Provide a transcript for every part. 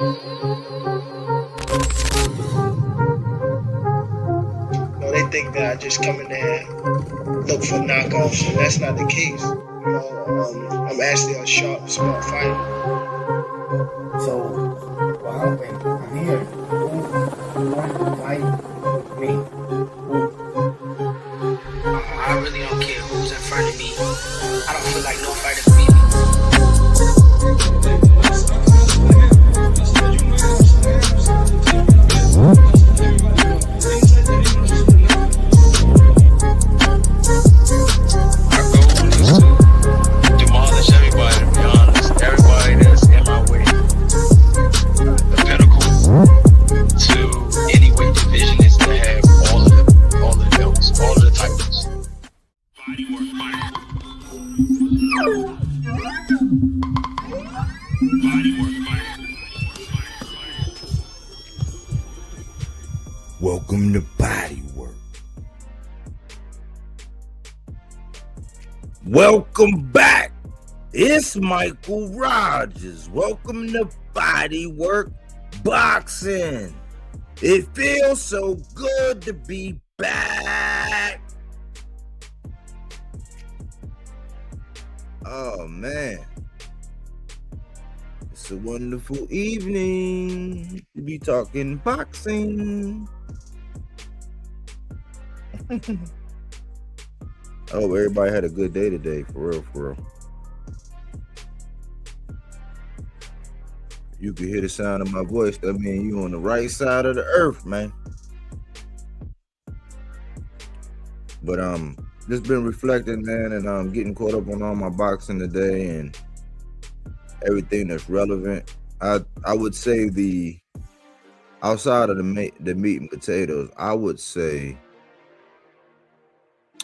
know, they think that I just come in there and look for knockoffs, and that's not the case. I'm actually a sharp, smart fighter. So, I'm here. Who want to fight me? I really don't care who's in front of me. I don't feel like no fighter can beat me. Demolish everybody, to be honest. Everybody that's in my way. The pinnacle to any weight division is to have all of the belts, all of the titles. Welcome to Bodywork. Welcome back. It's Michael Rogers. Welcome to Bodywork Boxing. It feels so good to be back. Oh man, it's a wonderful evening to be talking boxing. I hope everybody had a good day today, for real, for real. You can hear the sound of my voice. That means you on the right side of the earth, man. But just been reflecting, man, and getting caught up on all my boxing today and everything that's relevant. I would say outside of the meat and potatoes, I would say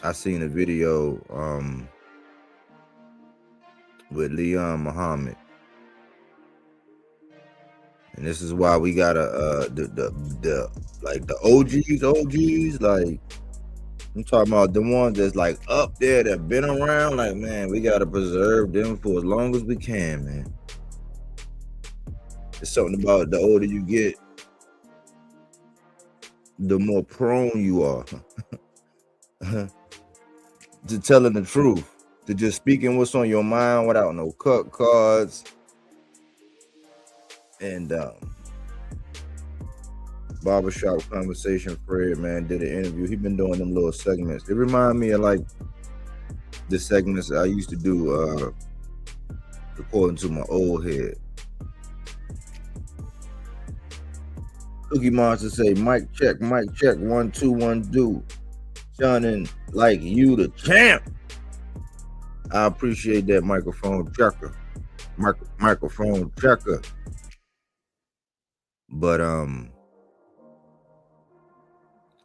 I seen a video with Leon Muhammad, and this is why we gotta the OGs, like I'm talking about the ones that's like up there that been around. Like, man, we gotta preserve them for as long as we can, man. It's something about the older you get, the more prone you are to telling the truth, to just speaking what's on your mind without no cut cards. And Barbershop Conversation Fred, man, did an interview. He been doing them little segments. It remind me of like the segments I used to do according to my old head. Cookie Monster say, mic check, 1 2 1 2. Sounding like you the champ. I appreciate that microphone checker. Microphone checker. But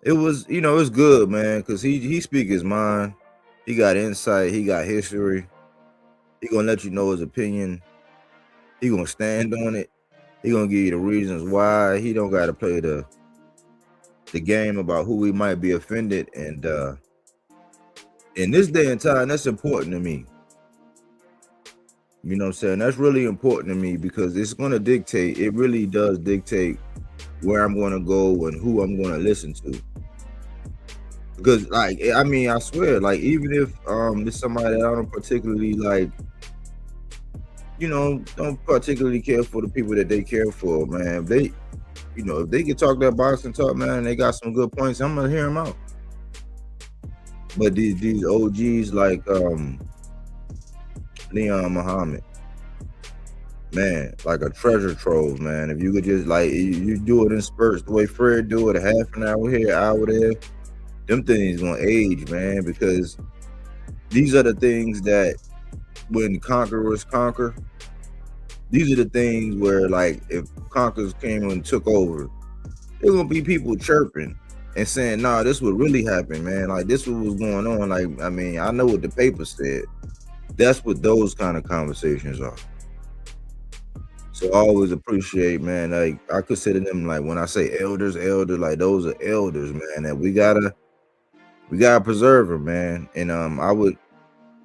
it was, it's good, man, because he speak his mind. He got insight, he got history. He gonna let you know his opinion. He gonna stand on it. He gonna give you the reasons why. He don't gotta play the game about who we might be offended. And in this day and time, that's important to me. You know what I'm saying? That's really important to me because it's gonna dictate, it really does dictate where I'm gonna go and who I'm gonna listen to. Because like, I mean, I swear, like, even if it's somebody that I don't particularly like, don't particularly care for the people that they care for, man. If they can talk that boxing talk, man, they got some good points, I'm gonna hear them out. But these OGs like Leon Muhammad, man, like a treasure trove, man. If you could just like you do it in spurts, the way Fred do it, a half an hour here, hour there, them things gonna age, man, because these are the things that when conquerors conquer, these are the things where, like, if conquerors came and took over, there gonna be people chirping and saying, nah, this would really happen, man. Like, this what was going on. Like, I mean, I know what the paper said. That's what those kind of conversations are. So I always appreciate, man, like, I consider them, like, when I say elders, like, those are elders, man, that we gotta preserve them, man. And I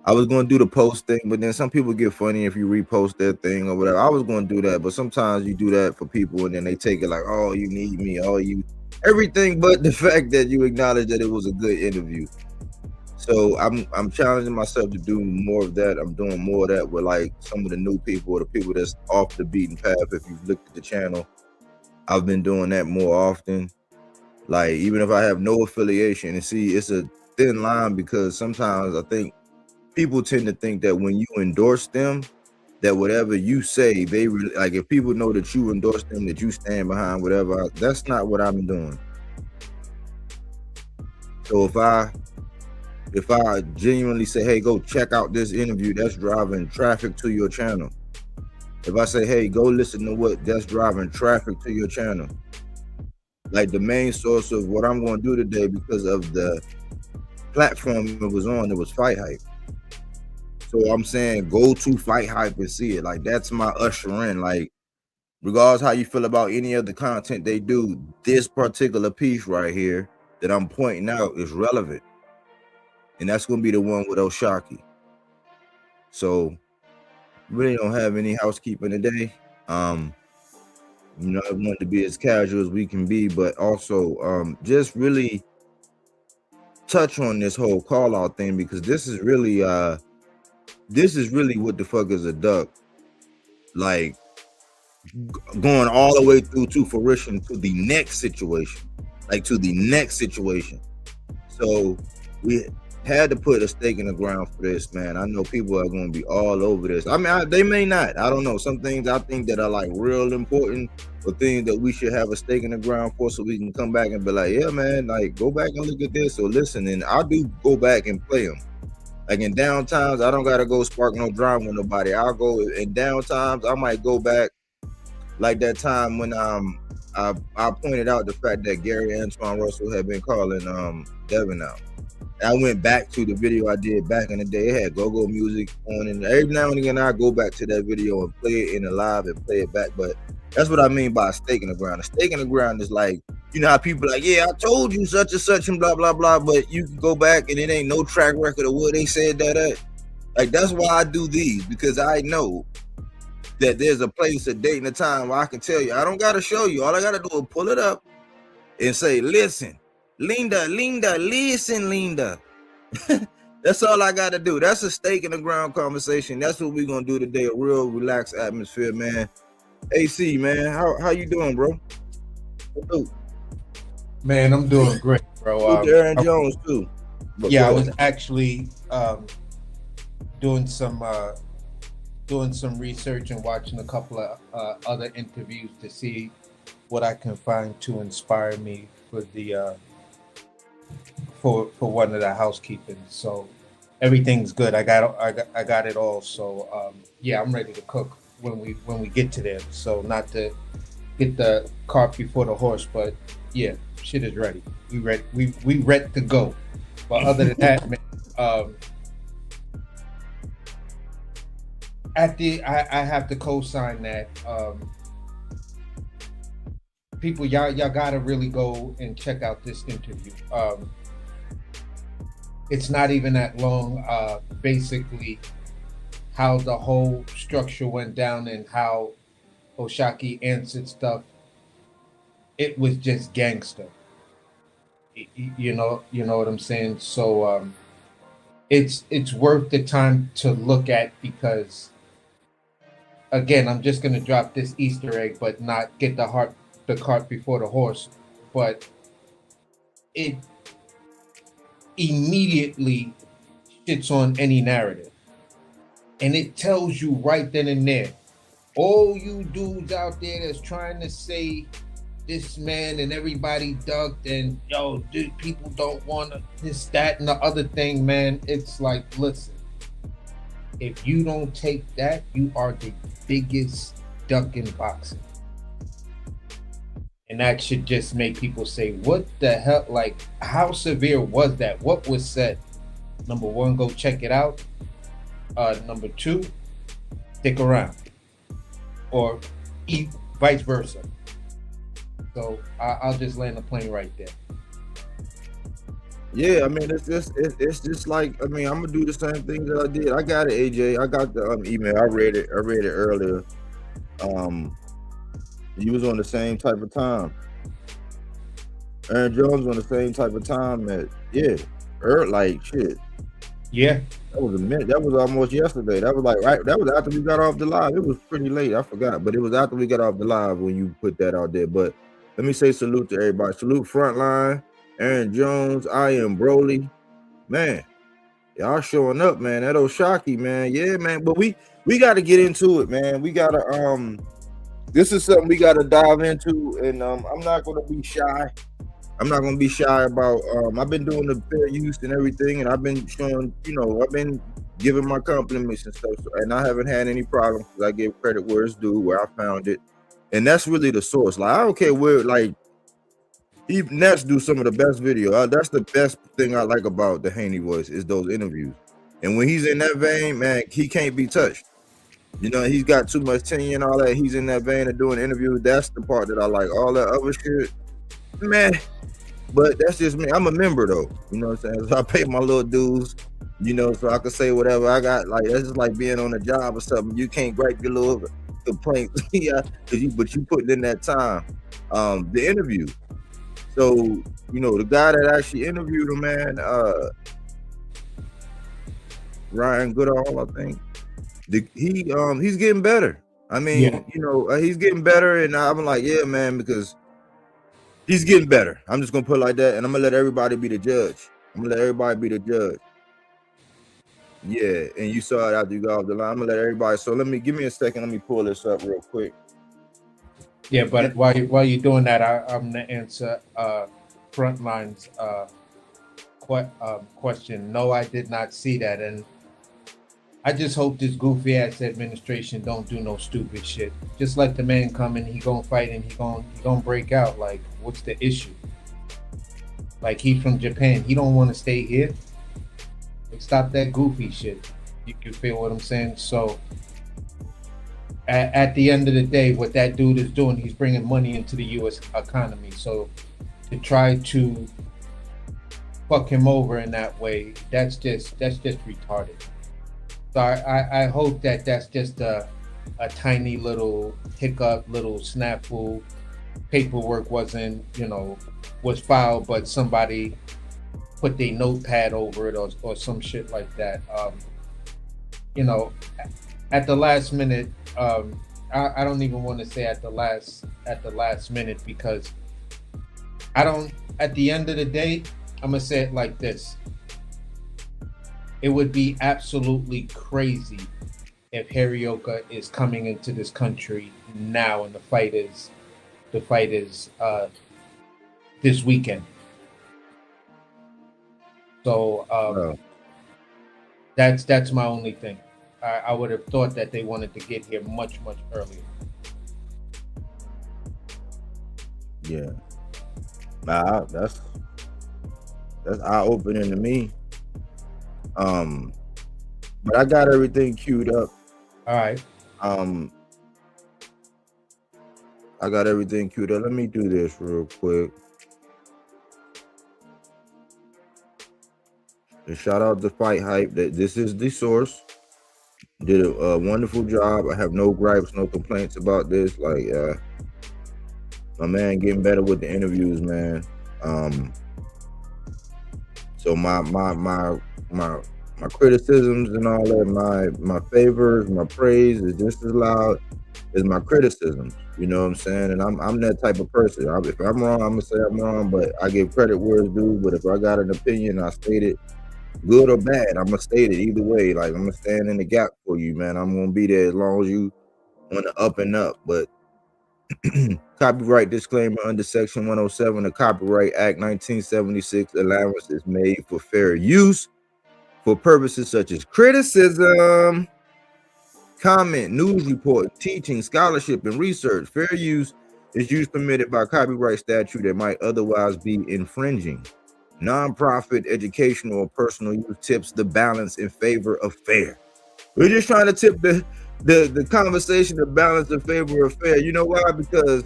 I was going to do the post thing, but then some people get funny if you repost their thing or whatever. I was going to do that, but sometimes you do that for people and then they take it like, oh, you need me, oh, you everything but the fact that you acknowledge that it was a good interview. So I'm challenging myself to do more of that. I'm doing more of that with like some of the new people or the people that's off the beaten path. If you've looked at the channel, I've been doing that more often. Like even if I have no affiliation, and see, it's a thin line because sometimes I think people tend to think that when you endorse them, that whatever you say, they really like. If people know that you endorse them, that you stand behind whatever. That's not what I'm doing. So if I genuinely say, hey, go check out this interview, that's driving traffic to your channel. If I say, hey, go listen to what, that's driving traffic to your channel. Like the main source of what I'm going to do today, because of the platform it was on, it was Fight Hype. So I'm saying go to Fight Hype and see it. Like that's my usher in. Like regardless how you feel about any of the content they do, this particular piece right here that I'm pointing out is relevant. And that's going to be the one with Oshaki. So really don't have any housekeeping today. You know, I want to be as casual as we can be, but also just really touch on this whole call out thing, because this is really what the fuck is a duck. Like going all the way through to fruition to the next situation. Like to the next situation. So we had to put a stake in the ground for this, man. I know people are going to be all over this. I mean, they may not. I don't know. Some things I think that are like real important, or things that we should have a stake in the ground for, so we can come back and be like, yeah, man, like go back and look at this or listen. And I do go back and play them. Like in downtimes, I don't gotta go spark no drama with nobody. I'll go in downtimes. I might go back, like that time when I pointed out the fact that Gary Antoine Russell had been calling Devin out. I went back to the video I did back in the day. It had go-go music on, and every now and again I go back to that video and play it in the live and play it back. But that's what I mean by a stake in the ground. A stake in the ground is like, you know how people are like, yeah, I told you such and such and blah, blah, blah, but you can go back and it ain't no track record of where they said that at. Like, that's why I do these, because I know that there's a place, a date, and a time where I can tell you. I don't got to show you. All I got to do is pull it up and say, listen, Linda, listen, Linda. That's all I got to do. That's a stake in the ground conversation. That's what we're going to do today, a real relaxed atmosphere, man. AC, man, how you doing, bro? Man, I'm doing great, bro. Aaron Jones, too. But yeah, I was actually doing some research and watching a couple of other interviews to see what I can find to inspire me for the for one of the housekeeping. So everything's good. I got it all. So yeah, I'm ready to cook when we get to there. So not to get the cart before the horse, but yeah, shit is ready. We ready to go. But other than that, man, I have to co-sign that. People, y'all gotta really go and check out this interview. It's not even that long. Basically, how the whole structure went down and how Oshaki answered stuff. It was just gangster. You know what I'm saying? So it's worth the time to look at, because again, I'm just gonna drop this Easter egg, but not get the cart before the horse. But it immediately shits on any narrative, and it tells you right then and there, all you dudes out there that's trying to say this man and everybody ducked and yo, dude, people don't want this, that, and the other thing, man. It's like, listen, if you don't take that, you are the biggest duck in boxing. And that should just make people say, what the hell? Like, how severe was that? What was said? Number one, go check it out. Number two, stick around. Or vice versa. So I'll just land the plane right there. Yeah, I mean, it's just like, I mean, I'm gonna do the same thing that I did. I got it, AJ. I got the email. I read it. I read it earlier. Um, you was on the same type of time. Aaron Jones on the same type of time that, yeah, like shit. Yeah. That was a minute. That was almost yesterday. That was like right. That was after we got off the live. It was pretty late. I forgot, but it was after we got off the live when you put that out there. But let me say salute to everybody. Salute Frontline, Aaron Jones, I am Broly, man. Y'all showing up, man. That Oshaki, man. Yeah, man. But we got to get into it, man. We gotta This is something we got to dive into, and I'm not gonna be shy. I'm not gonna be shy about. I've been doing the fair use and everything, and I've been showing. I've been giving my compliments and stuff, and I haven't had any problems because I give credit where it's due, where I found it, and that's really the source. Like I don't care where, like even Ness do some of the best video. That's the best thing I like about the Haney voice is those interviews, and when he's in that vein, man, he can't be touched. He's got too much tenure and all that. He's in that vein of doing interviews. That's the part that I like. All that other shit, man. But that's just me. I'm a member though. You know what I'm saying? So I pay my little dues, so I can say whatever I got. Like that's just like being on a job or something. You can't gripe your little complaints. Yeah, but you put in that time. The interview. So, the guy that actually interviewed him, man, Ryan Goodall, I think. He's getting better. I mean, he's getting better, and I'm like, yeah, man, because he's getting better. I'm just gonna put it like that, and I'm gonna let everybody be the judge. Yeah, and you saw it after you got off the line. I'm gonna let everybody. So give me a second. Let me pull this up real quick. Yeah, but while you're doing that, I'm gonna answer Frontline's question. No, I did not see that, and I just hope this goofy ass administration don't do no stupid shit. Just let the man come and he gonna fight and he gonna break out. Like, what's the issue? Like, he's from Japan. He don't want to stay here. Like, stop that goofy shit. You feel what I'm saying? So at the end of the day, what that dude is doing, he's bringing money into the U.S. economy. So to try to fuck him over in that way, that's just retarded. So I hope that that's just a tiny little hiccup, little snafu. Paperwork wasn't, was filed, but somebody put their notepad over it or some shit like that. At the last minute, I don't even want to say at the last minute, because at the end of the day, I'm gonna say it like this. It would be absolutely crazy if Hirioka is coming into this country now and the fight is this weekend. So that's my only thing. I would have thought that they wanted to get here much earlier. Yeah. Nah, that's eye-opening to me. But I got everything queued up. All right. I got everything queued up. Let me do this real quick. And shout out to Fight Hype. That this is the source. Did a wonderful job. I have no gripes, no complaints about this. Like, my man getting better with the interviews, man. So my criticisms and all that, my favors, my praise is just as loud as my criticisms. You know what I'm saying? And I'm that type of person. If I'm wrong, I'm gonna say I'm wrong, but I give credit where it's due. But if I got an opinion, I state it, good or bad. I'm gonna state it either way. Like, I'm gonna stand in the gap for you, man. I'm gonna be there as long as you on the up and up. But copyright disclaimer under Section 107 of Copyright Act 1976, allowance is made for fair use for purposes such as criticism, comment, news report, teaching, scholarship, and research. Fair use is use permitted by copyright statute that might otherwise be infringing. Non-profit, educational, or personal use tips the balance in favor of fair. We're just trying to tip the conversation to balance in favor of fair. You know why? Because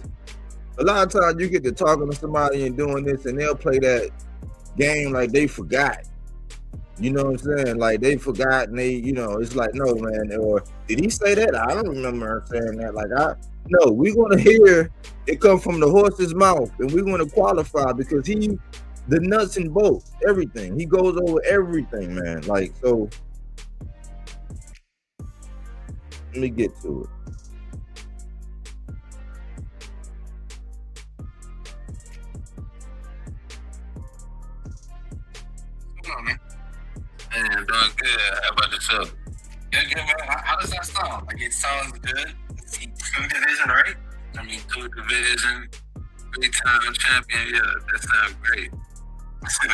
a lot of times you get to talking to somebody and doing this, and they'll play that game like they forgot. You know what I'm saying? Like they forgot and they, it's like, no, man. Or did he say that? I don't remember him saying that. Like, no, we're gonna hear it come from the horse's mouth, and we're gonna qualify because he, the nuts and bolts, everything. He goes over everything, man. Like, so let me get to it. Come on, man. Man, doing good. How about yourself? Good, man. How does that sound? Like, it sounds good. See, two division, right? I mean, two division, 3-time champion. Yeah, that sounds great. So,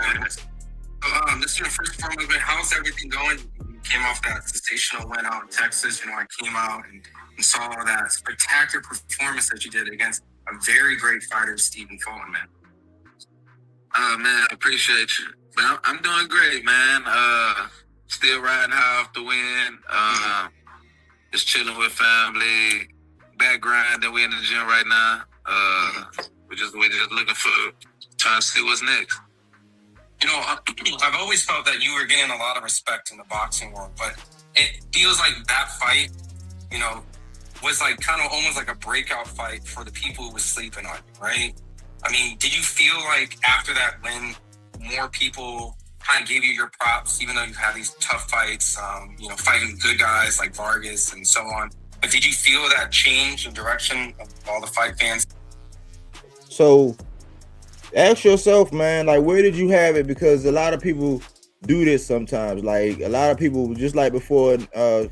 this is your first form event. How's everything going? You came off that sensational win out in Texas. I came out and saw that spectacular performance that you did against a very great fighter, Stephen Fulton, man. Man, I appreciate you. But I'm doing great, man. Still riding high off the win. Just chilling with family. Back grinding. We in the gym right now. We're just looking for, trying to see what's next. I've always felt that you were getting a lot of respect in the boxing world, but it feels like that fight, was like kind of almost like a breakout fight for the people who were sleeping on you, right? I mean, did you feel like after that win, more people kind of gave you your props, even though you've had these tough fights, fighting good guys like Vargas and so on? But did you feel that change in direction of all the fight fans? So ask yourself, man, like, where did you have it? Because a lot of people do this sometimes. Like, a lot of people, just like before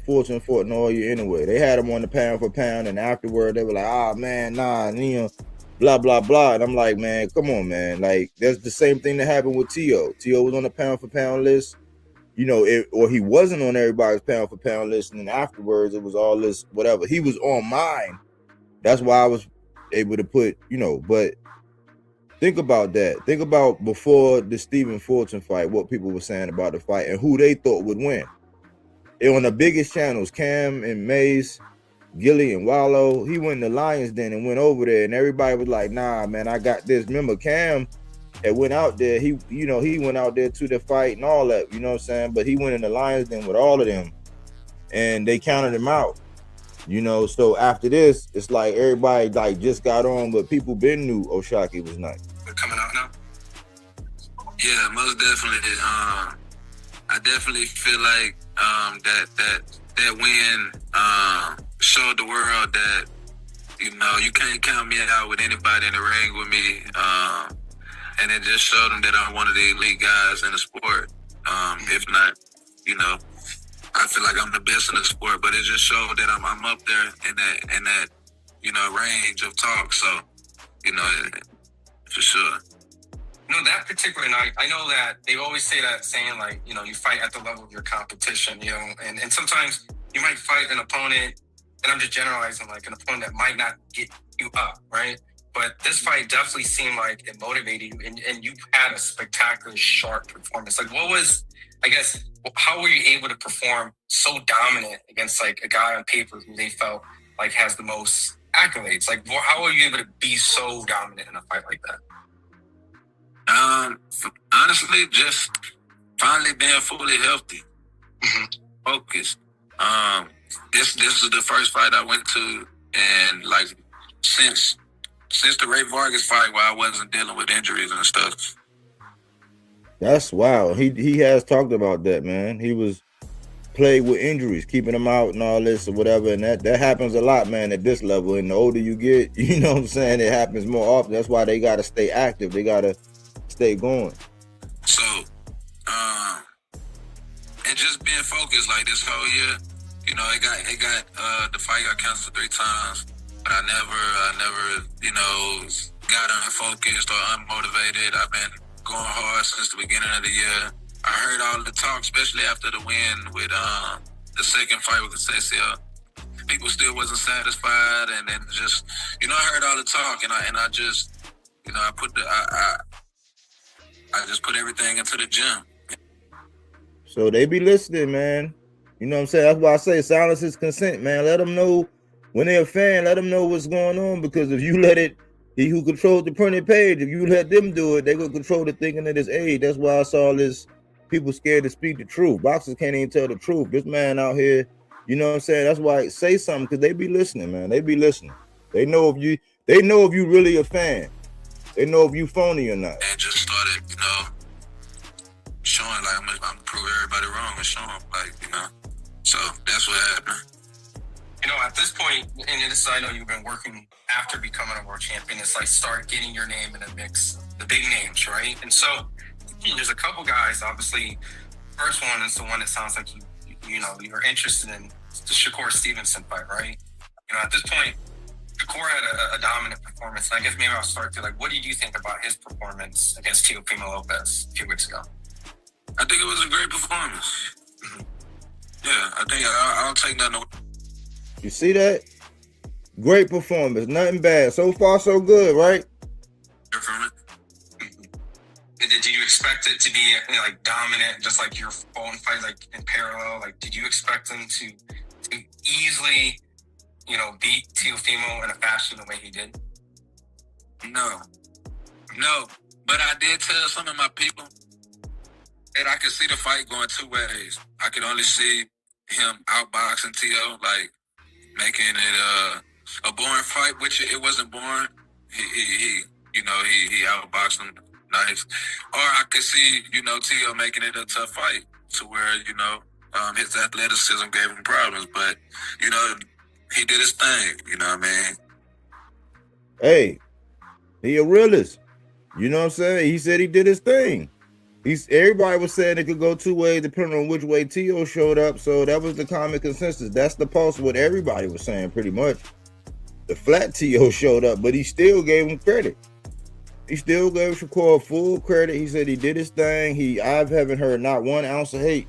Fulton fought Noya anyway, they had him on the pound for pound, and afterward they were like, man, nah, blah, blah, blah. And I'm like, man, come on, man. Like, that's the same thing that happened with T.O. T.O. was on the pound for pound list, or he wasn't on everybody's pound for pound list, and then afterwards it was all this whatever. He was on mine. That's why I was able to put, but think about that. Think about before the Stephen Fulton fight, what people were saying about the fight and who they thought would win. And on the biggest channels, Cam and Mace, Gilly and Wallow, he went in the Lions Den and went over there, and everybody was like, nah, man, I got this. Remember, Cam had went out there. He went out there to the fight and all that, you know what I'm saying? But he went in the Lions Den with all of them, and they counted him out. So after this, it's like everybody like just got on, but people been knew O'Shaquie was nice. They're coming out now? Yeah, most definitely. I definitely feel like that win showed the world that, you can't count me out with anybody in the ring with me. And it just showed them that I'm one of the elite guys in the sport. If not, I feel like I'm the best in the sport, but it just showed that I'm up there in that range of talk. So, for sure. That particular night, I know that they always say that saying like, you fight at the level of your competition, and sometimes you might fight an opponent, and I'm just generalizing, like an opponent that might not get you up, right? But this fight definitely seemed like it motivated you, and you had a spectacular, sharp performance. Like, how were you able to perform so dominant against like a guy on paper who they felt like has the most accolades? Like, how were you able to be so dominant in a fight like that? Honestly, just finally being fully healthy, focused. This is the first fight I went to, and like since the Ray Vargas fight, where I wasn't dealing with injuries and stuff. That's wild. He has talked about that, man. He was played with injuries, keeping them out and all this or whatever, and that happens a lot, man, at this level. And the older you get, you know what I'm saying, it happens more often. That's why they got to stay active. They got to stay going. So, and just being focused like this whole year, it got the fight got canceled 3 times, but I never, got unfocused or unmotivated. I've been going hard since the beginning of the year. I heard all the talk, especially after the win with the second fight with Casasio. People still wasn't satisfied, and then just, I heard all the talk, and I just, I just put everything into the gym. So they be listening, man. You know what I'm saying? That's why I say silence is consent, man. Let them know when they're a fan. Let them know what's going on, because if you let it He who controls the printed page, if you let them do it, they will control the thinking of this age. That's why I saw this people scared to speak the truth. Boxers can't even tell the truth. This man out here, you know what I'm saying? That's why I say something, because they be listening, man. They be listening. They know if you really a fan. They know if you phony or not. And just started, showing like I'm prove everybody wrong and showing like, So that's what happened. At this point, and this I know you've been working after becoming a world champion, it's like start getting your name in a mix, the big names, right? And so there's a couple guys, obviously. First one is the one that sounds like you're interested in, the Shakur Stevenson fight, right? At this point, Shakur had a dominant performance. And I guess maybe I'll start to what did you think about his performance against Teofimo Lopez a few weeks ago? I think it was a great performance. Mm-hmm. Yeah, I think I'll take that. You see that? Great performance. Nothing bad. So far, so good, right? Did you expect it to be dominant, just like your phone fight, in parallel? Did you expect him to easily, beat Teofimo in a fashion the way he did? No. But I did tell some of my people that I could see the fight going two ways. I could only see him outboxing Tio, making it a boring fight, which it wasn't boring. He outboxed him nice. Or I could see, Tio making it a tough fight to where, his athleticism gave him problems. But, he did his thing, you know what I mean? Hey, he a realist. You know what I'm saying? He said he did his thing. Everybody was saying it could go two ways depending on which way Tio showed up. So that was the common consensus. That's the pulse, what everybody was saying pretty much. The flat Tio showed up, but he still gave him credit. He still gave Shakur full credit. He said he did his thing. I haven't heard not 1 ounce of hate.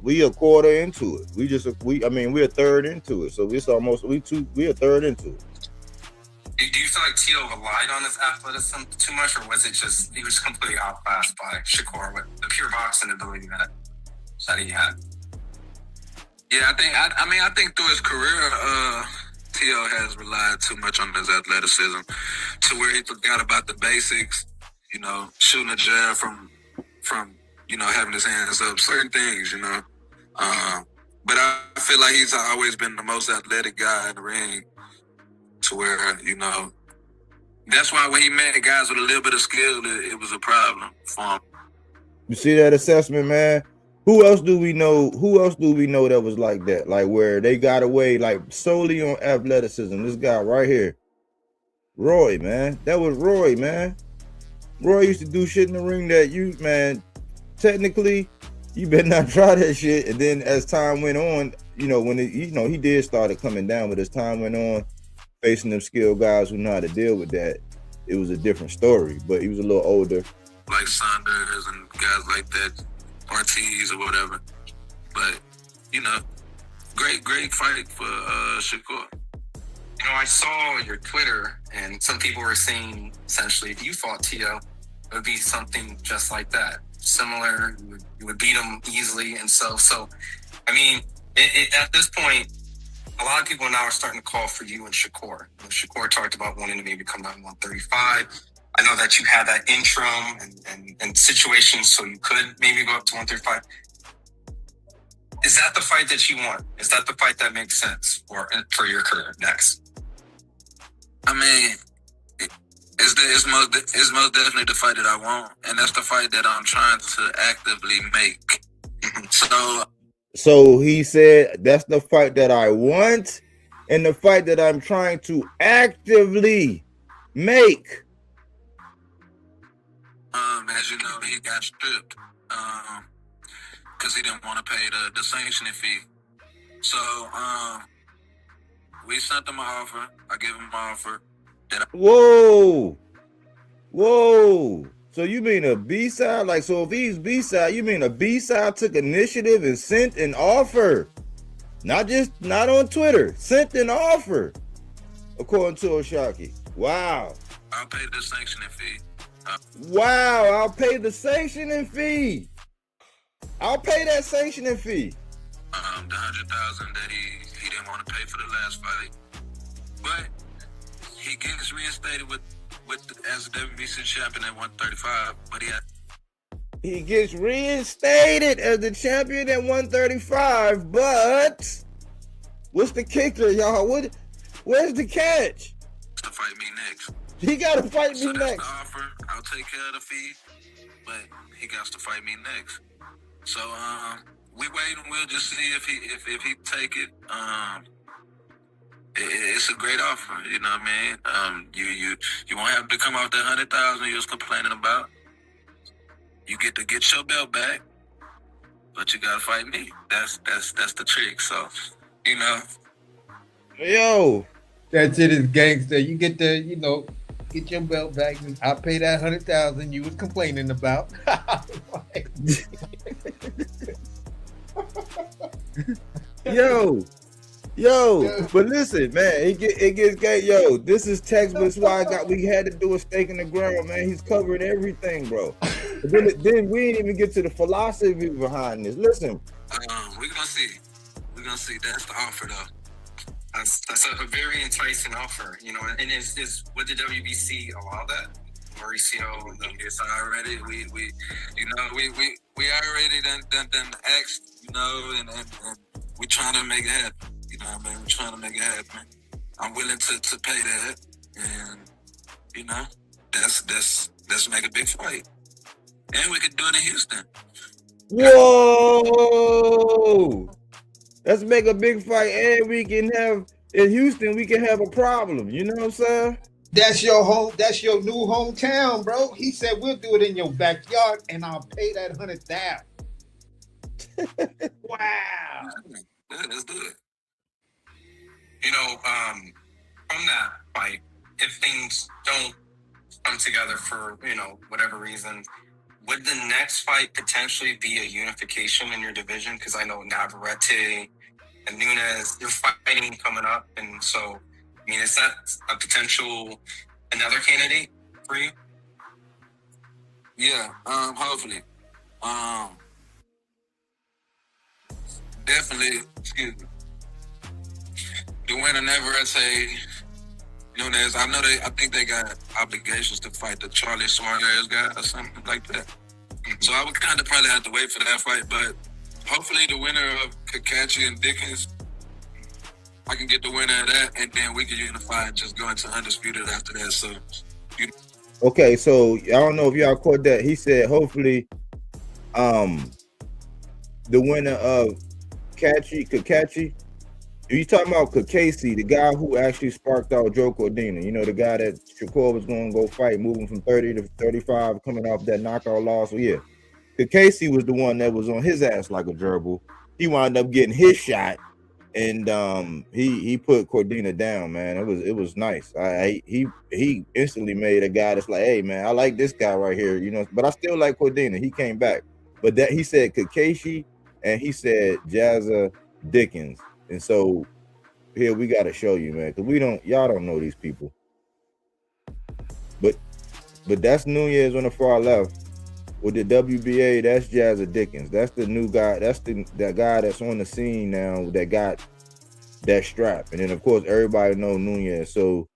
We a quarter into it. We're a third into it. So it's almost we a third into it. Do you feel like Tio relied on his athleticism too much, or was it just he was completely outclassed by Shakur with the pure boxing ability that he had? Yeah, I think through his career, Tio has relied too much on his athleticism to where he forgot about the basics, shooting a jab from having his hands up, certain things, But I feel like he's always been the most athletic guy in the ring to where, that's why when he met guys with a little bit of skill, it was a problem for him. You see that assessment, man? Who else do we know that was like that? Where they got away solely on athleticism. This guy right here. Roy, man. That was Roy, man. Roy used to do shit in the ring that man, technically, you better not try that shit. And then as time went on, when he did started coming down, but as time went on, facing them skilled guys who know how to deal with that, it was a different story. But he was a little older. Like Saunders and guys like that, Ortiz or whatever. But, great fight for Shakur. I saw your Twitter, and some people were saying, essentially, if you fought Tio, it would be something just like that. Similar, you would beat him easily. And so at this point, a lot of people now are starting to call for you and Shakur. Shakur talked about wanting to maybe come down to 135. I know that you had that interim and situations so you could maybe go up to 135. Is that the fight that you want? Is that the fight that makes sense for your career next? It's most definitely the fight that I want, and that's the fight that I'm trying to actively make. So he said that's the fight that I want, and the fight that I'm trying to actively make. As you know, he got stripped because he didn't want to pay the sanctioning fee. So we sent him an offer. I gave him an offer. Whoa. So you mean a B-side? So if he's B-side, you mean a B-side took initiative and sent an offer? Not on Twitter. Sent an offer, according to Oshaki. Wow. I'll pay the sanctioning fee. Wow, I'll pay the sanctioning fee. I'll pay that sanctioning fee. The $100,000 that he didn't want to pay for the last fight. But he gets gets reinstated as a WBC champion at 135, but he gets reinstated as the champion at 135, but what's the kicker, y'all? Where's the catch? to fight me next. He gotta fight me So that's next. the offer. I'll take care of the fee, but he got to fight me next. So we wait and we'll just see if he take it. It's a great offer, you know what I mean? You won't have to come off that 100,000 you was complaining about. You get to get your belt back, but you gotta fight me. That's the trick. So, you know. Yo, That's it, is gangster. You get to, get your belt back. I'll pay that 100,000 you was complaining about. yo, but listen, man, it gets gay. Yo, this is textbook. That's why we had to do a stake in the ground, man. He's covering everything, bro. But then we didn't even get to the philosophy behind this. Listen, We're gonna see. That's the offer, though. That's a very enticing offer, and is would the WBC allow that? Mauricio, It's already we already done asked, and we trying to make it happen. You know what I mean? We're trying to make it happen. I'm willing to pay that, and let's make a big fight, and we could do it in Houston. whoa, let's make a big fight, and we can have in Houston. We can have a problem. You know what I'm saying? That's your home. That's your new hometown, bro. He said we'll do it in your backyard, and I'll pay that 100,000. Wow. Yeah, let's do it. From that fight, if things don't come together for, whatever reason, would the next fight potentially be a unification in your division? Because I know Navarrete and Nunes, you're fighting coming up. And so, is that a potential, another candidate for you? Yeah, hopefully. Definitely, excuse me. The winner Navarrete, Nunes, I think they got obligations to fight the Charlie Suarez guy or something like that. So I would kind of probably have to wait for that fight, but hopefully the winner of Kakachi and Dickens, I can get the winner of that, and then we can unify and just go into Undisputed after that. So, Okay, so I don't know if y'all caught that. He said hopefully, the winner of Kakachi. You talking about Kakasi, the guy who actually sparked out Joe Cordina? The guy that Shakur was going to go fight, moving from 30 to 35, coming off that knockout loss. So yeah, Kakasi was the one that was on his ass like a gerbil. He wound up getting his shot, and he put Cordina down, man. It was nice. He instantly made a guy that's like, hey man, I like this guy right here, but I still like Cordina. He came back, but that he said Kakashi and he said Jazza Dickens. And so here we got to show you, man, because y'all don't know these people. But that's Nunez on the far left. With the WBA, that's Jazza Dickens. That's the new guy. That's that guy that's on the scene now that got that strap. And then of course everybody know Nunez. So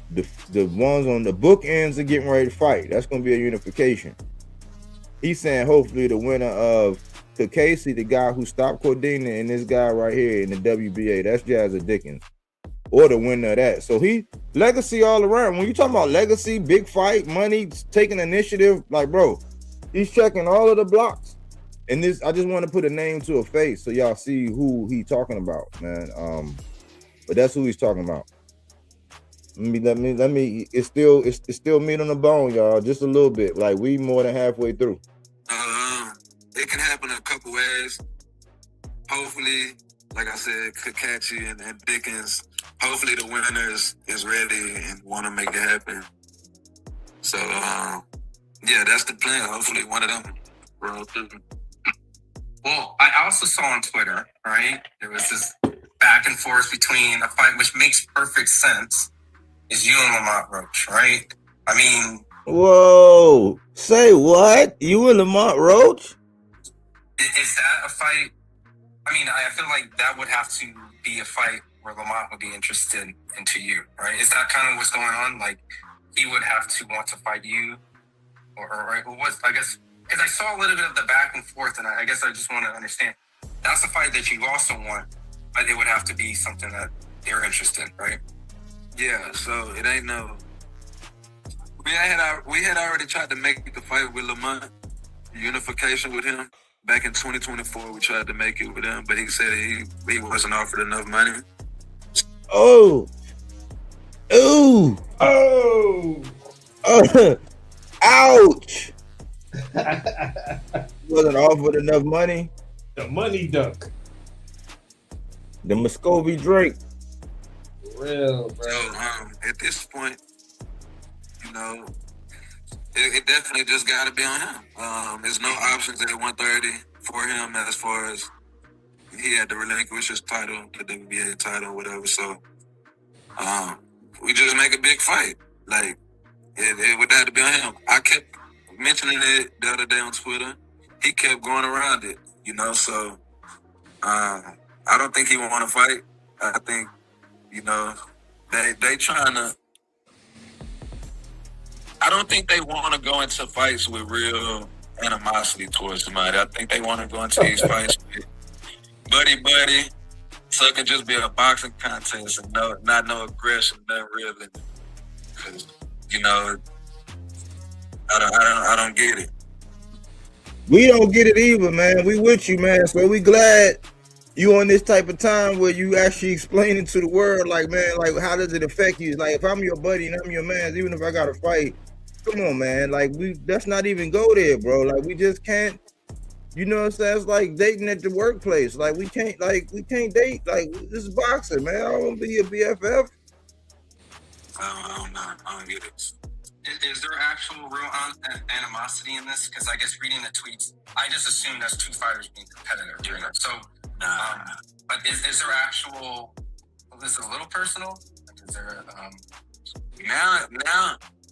the ones on the bookends are getting ready to fight. That's gonna be a unification. He's saying hopefully the winner of Casey, the guy who stopped Cordina, and this guy right here in the WBA, that's Jazza Dickens, or the winner of that. So he legacy all around. When you talking about legacy, big fight, money, taking initiative, like bro, he's checking all of the blocks. And this, I just want to put a name to a face so y'all see who he talking about, man. But that's who he's talking about. Let me. It's still meat on the bone, y'all. Just a little bit. Like we more than halfway through. It can happen a couple ways. Hopefully, like I said, Kakachi and Dickens, hopefully the winner is ready and want to make it happen. So, yeah, that's the plan. Hopefully one of them roll through. Well, I also saw on Twitter, right, there was this back and forth between a fight, which makes perfect sense, is you and Lamont Roach, right? Whoa, say what? You and Lamont Roach? Is that a fight? I feel like that would have to be a fight where Lamont would be interested into you, right? Is that kind of what's going on? Like, he would have to want to fight you, or what? I guess because I saw a little bit of the back and forth, and I guess I just want to understand. That's a fight that you also want, but it would have to be something that they're interested in, right? Yeah, so it ain't no. We had already tried to make the fight with Lamont, unification with him. Back in 2024, we tried to make it with him, but he said he wasn't offered enough money. Oh, ooh, Oh, ouch! Wasn't offered enough money. the money duck. The Muscovy Drake. Real, bro. So at this point, you know, it definitely just got to be on him. There's no options at 130 for him as far as he had to relinquish his title, the WBA title, whatever. So we just make a big fight. Like, it would have to be on him. I kept mentioning it the other day on Twitter. He kept going around it, you know. So I don't think he would want to fight. I think, you know, they trying to. I don't think they want to go into fights with real animosity towards somebody. I think they want to go into these fights with buddy, so it can just be a boxing contest and not no aggression, nothing real in it. Because, you know, I don't get it. We don't get it either, man. We with you, man. So we glad you on this type of time where you actually explaining to the world, like, man, like, how does it affect you? Like, if I'm your buddy and I'm your man, even if I got to fight, come on, man. Like, let's not even go there, bro. Like, we just can't, you know what I'm saying? It's like dating at the workplace. Like, we can't date. Like, this is boxing, man. I don't want to be a BFF. I don't know. I don't get it. Is there actual real animosity in this? Because I guess reading the tweets, I just assumed that's two fighters being competitive. You know? So, but is there actual? Is it a little personal? Like, is there? Now,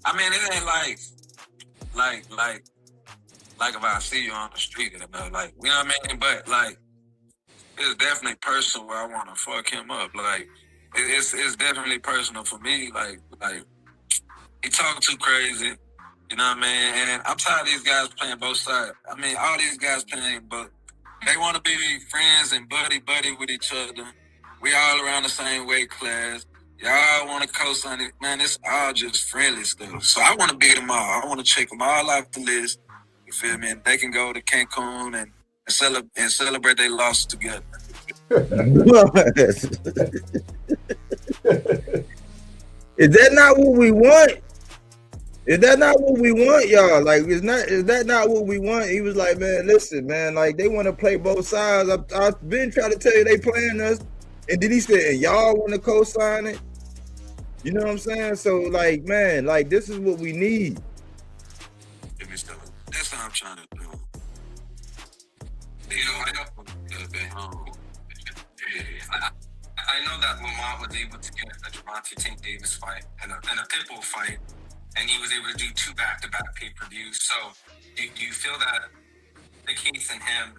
I mean, it ain't like if I see you on the street, you know, like, you know what I mean? But like, it's definitely personal where I want to fuck him up. Like, it's definitely personal for me. Like he talking too crazy, you know what I mean? And I'm tired of these guys playing both sides. I mean, all these guys playing, but they want to be friends and buddy with each other. We all around the same weight class. Y'all want to co-sign it. Man, it's all just friendly stuff. So I want to beat them all. I want to check them all off the list. You feel me? And they can go to Cancun and celebrate their losses together. Is that not what we want? Is that not what we want, y'all? Like, is that not what we want? He was like, man, listen, man, like, they want to play both sides. I've been trying to tell you they playing us. And then he said, and y'all want to co-sign it? You know what I'm saying? So, like, man, like, this is what we need. That's what I'm trying to do. You know, I know that Lamont was able to get a Gervonta Tank Davis fight and a Pitbull fight, and he was able to do 2 back-to-back pay-per-views. So, do you feel that the case in him?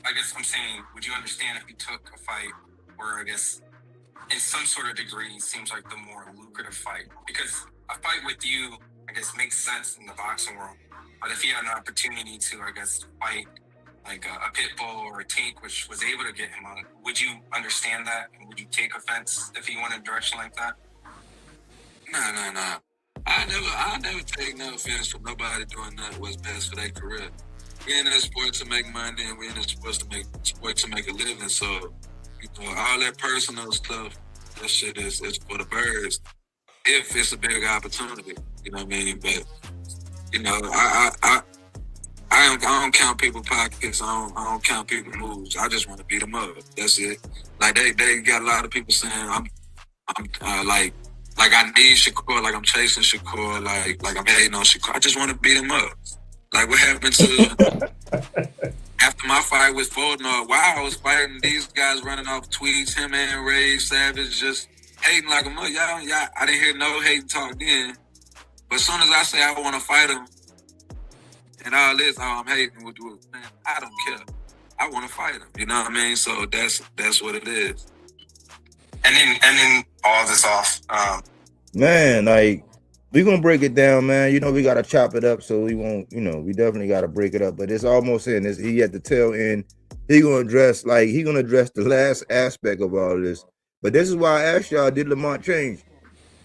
I guess I'm saying, would you understand if he took a fight where, I guess, in some sort of degree, seems like the more lucrative fight? Because a fight with you, I guess, makes sense in the boxing world. But if he had an opportunity to, I guess, fight like a Pitbull or a Tank, which was able to get him on, would you understand that? And would you take offense if he went in a direction like that? No. I never take no offense for nobody doing that what's best for their career. We're in this sport to make money, and we're in this sport to make a living. So, you know, all that personal stuff, that shit is for the birds. If it's a big opportunity, you know what I mean. But you know, I don't count people's pockets. I don't count people's moves. I just want to beat them up. That's it. Like they got a lot of people saying I'm like I need Shakur, like I'm chasing Shakur, like I'm hating on Shakur. I just want to beat him up. Like what happened to after my fight with Foldner? While I was fighting, these guys running off tweets, him and Ray Savage just hating like a mother. Y'all, I didn't hear no hate talk then. But as soon as I say I want to fight him, and all this, I'm hating, man, I don't care. I want to fight him. You know what I mean? So that's what it is. then all this off. Man, like we gonna break it down, man. You know, we gotta chop it up, so we won't. You know, we definitely gotta break it up. But it's almost in. He at the tail end. He gonna address the last aspect of all of this. But this is why I asked y'all: did Lamont change?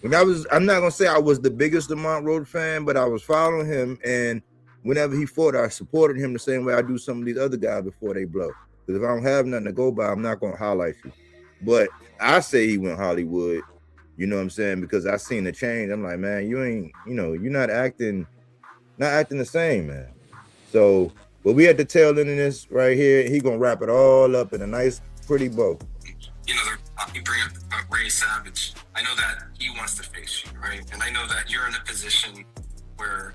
I'm not gonna say I was the biggest Lamont Road fan, but I was following him, and whenever he fought, I supported him the same way I do some of these other guys before they blow. Because if I don't have nothing to go by, I'm not gonna highlight you. But I say he went Hollywood. You know what I'm saying? Because I seen the change. I'm like, man, you ain't, you're not acting the same, man. So, but we at the tail end of this right here. He gonna wrap it all up in a nice, pretty bow. You know, you bring up Ray Savage. I know that he wants to face you, right? And I know that you're in a position where,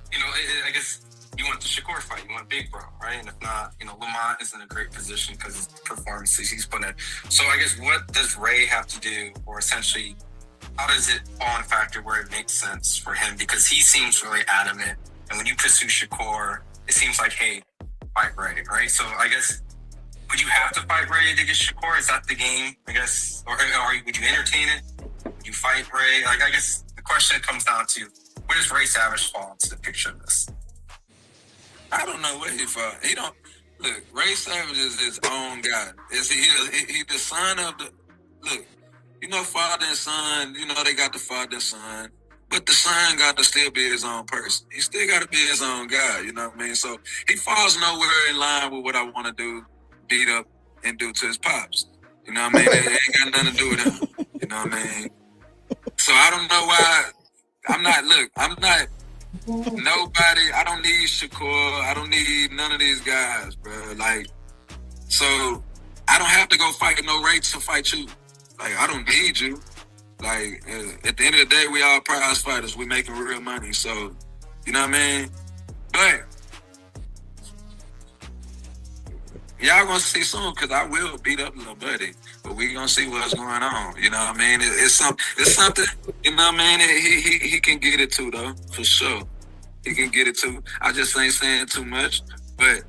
I guess you want the Shakur fight. You want Big Bro, right? And if not, Lamont is in a great position because of the performances he's put in. So I guess what does Ray have to do, or essentially, how does it fall in factor where it makes sense for him? Because he seems really adamant. And when you pursue Shakur, it seems like, hey, fight Ray, right? So I guess, would you have to fight Ray to get Shakur? Is that the game, I guess? Or would you entertain it? Would you fight Ray? Like, I guess the question comes down to, where does Ray Savage fall into the picture of this? I don't know where he fall. He don't look. Ray Savage is his own guy. He the son of the look. Father and son. They got the father and son, but the son got to still be his own person. He still got to be his own guy. You know what I mean? So he falls nowhere in line with what I want to do, beat up and do to his pops. You know what I mean? It ain't got nothing to do with him. You know what I mean? So I don't know why. I'm not nobody. I don't need Shakur. I don't need none of these guys, bro. Like, so I don't have to go fight no Ray to fight you. Like, I don't need you. Like, at the end of the day, we all prize fighters. We making real money. So, you know what I mean? But y'all gonna see soon, because I will beat up Lil Buddy. But we gonna see what's going on. You know what I mean? It's something, you know what I mean? He can get it too, though, for sure. He can get it too. I just ain't saying too much. But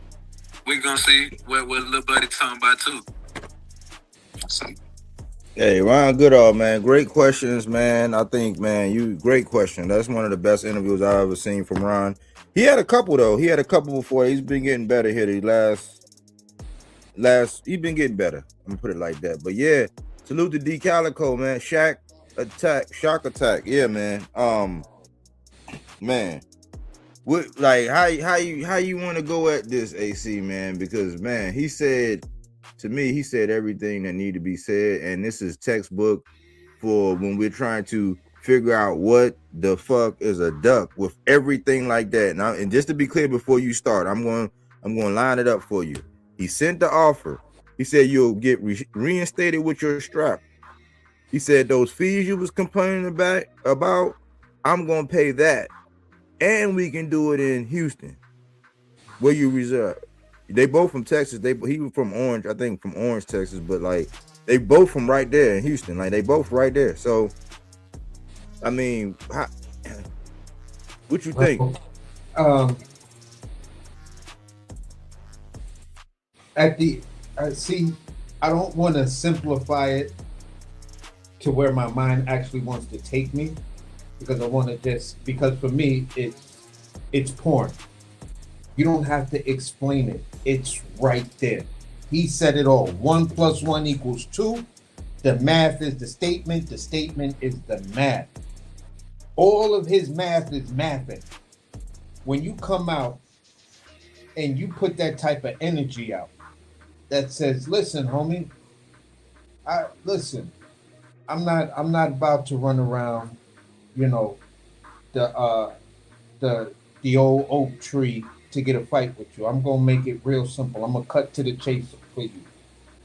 we gonna see what Lil Buddy talking about too. So. Hey, Ron Goodall, man. Great questions, man. I think, man, great question. That's one of the best interviews I've ever seen from Ron. He had a couple, though. He had a couple before. He's been getting better here. He's been getting better. I'm gonna put it like that. But yeah, salute to D Calico, man. Shock attack. Yeah, man. Man. What, like, how you want to go at this, AC, man? Because, man, he said everything that needed to be said, and this is textbook for when we're trying to figure out what the fuck is a duck with everything like that. Now, and just to be clear before you start, I'm going to line it up for you. He sent the offer. He said you'll get reinstated with your strap. He said those fees you was complaining about, I'm going to pay that, and we can do it in Houston, where you reside. They both from Texas. He was from Orange, I think, from Orange, Texas. But like, they both from right there in Houston. Like, they both right there. So, I mean, what you think? I don't want to simplify it to where my mind actually wants to take me, because because for me it's porn. You don't have to explain it. It's right there. He said it all. 1 + 1 = 2. The math is the statement. The statement is the math. All of his math is mathing. When you come out and you put that type of energy out that says, listen, homie, I'm not about to run around, the old oak tree to get a fight with you. I'm gonna make it real simple. I'm gonna cut to the chase for you.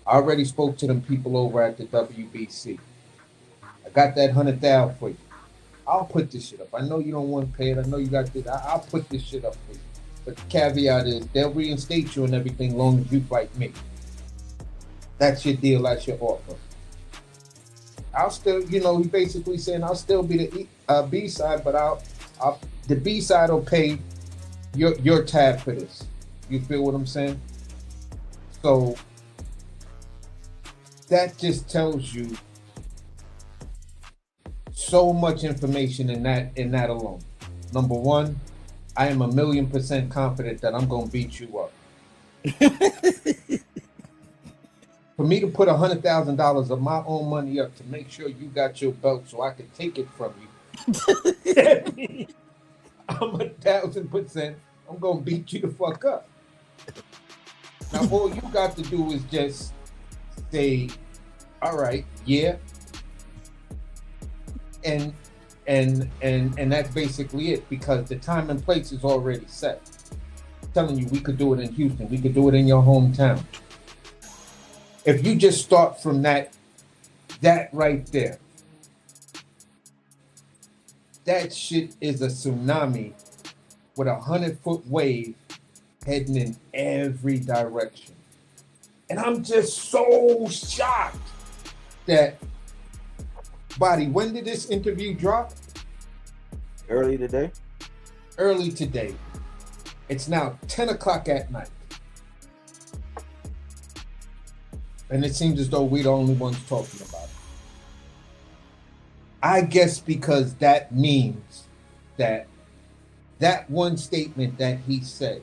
I already spoke to them people over at the WBC. I got that 100,000 for you. I'll put this shit up. I know you don't want to pay it. I know you got this. I'll put this shit up for you. But the caveat is they'll reinstate you and everything long as you fight me. That's your deal. That's your offer. I'll still, he basically saying I'll still be the B side, but the B side will pay your tab for this. You feel what I'm saying? So that just tells you so much information in that alone. Number one, I am 1,000,000% confident that I'm gonna beat you up. For me to put $100,000 of my own money up to make sure you got your belt so I can take it from you, I'm 1,000%. I'm gonna beat you the fuck up. Now all you got to do is just say, all right, yeah. And that's basically it, because the time and place is already set. I'm telling you, we could do it in Houston. We could do it in your hometown. If you just start from that right there, that shit is a tsunami with 100-foot wave heading in every direction. And I'm just so shocked that, Body, when did this interview drop? Early today. Early today. It's now 10 o'clock at night. And it seems as though we're the only ones talking about it. I guess because that means that one statement that he said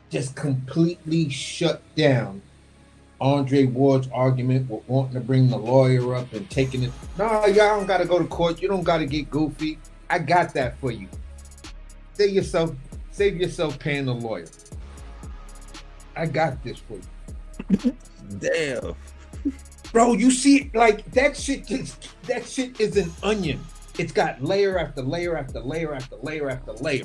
just completely shut down Andre Ward's argument with wanting to bring the lawyer up and taking it. No, y'all don't got to go to court. You don't got to get goofy. I got that for you. Save yourself paying the lawyer. I got this for you. Damn. Bro, you see, like, that shit is an onion. It's got layer after layer after layer after layer after layer.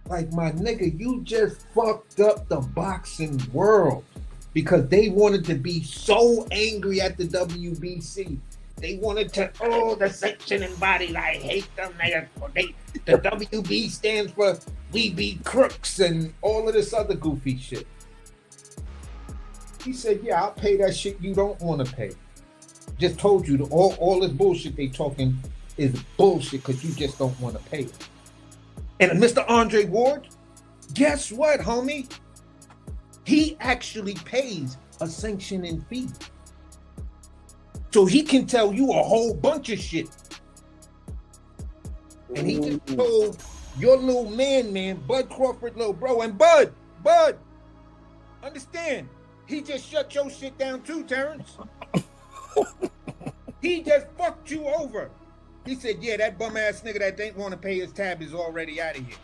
Like, my nigga, you just fucked up the boxing world because they wanted to be so angry at the WBC. They wanted to, the sanctioning bodies, I hate them. The WB stands for we be crooks and all of this other goofy shit. He said, yeah, I'll pay that shit you don't want to pay. Just told you, all this bullshit they talking is bullshit because you just don't want to pay it. And Mr. Andre Ward, guess what, homie? He actually pays a sanctioning fee. So he can tell you a whole bunch of shit. And he just told your little man, Bud Crawford, little bro, and Bud, understand, he just shut your shit down too, Terrence. He just fucked you over. He said, yeah, that bum ass nigga that didn't want to pay his tab is already out of here.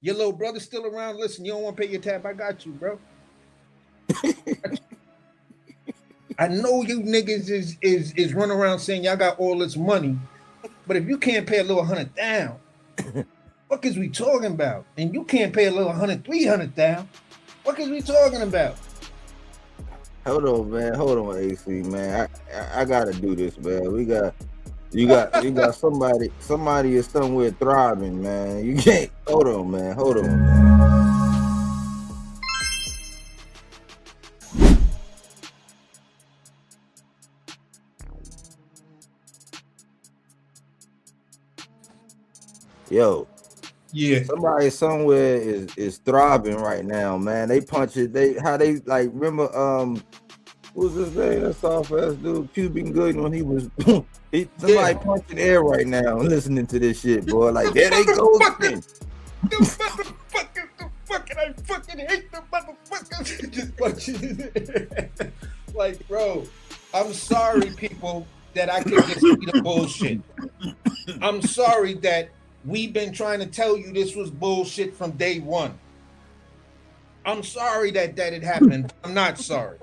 Your little brother's still around. Listen, you don't want to pay your tab. I got you, bro. I know you niggas is running around saying y'all got all this money, but if you can't pay a little 100 down, what is we talking about? And you can't pay a little 100, 300 down, what is we talking about? Hold on, AC, man. I gotta do this, man. You got somebody is somewhere thriving, man. You can't. Hold on, man. Yo. Yeah. Somebody somewhere is thriving right now, man. They punch it. Remember who's his name? That soft ass dude, Cuban Good, when he was somebody punching air right now listening to this shit, boy. Like, there they go again. The motherfuckers, I fucking hate the motherfuckers. Just punching. Like, bro, I'm sorry, people, that I could just see the bullshit. I'm sorry that we've been trying to tell you this was bullshit from day one. I'm sorry that it happened. I'm not sorry.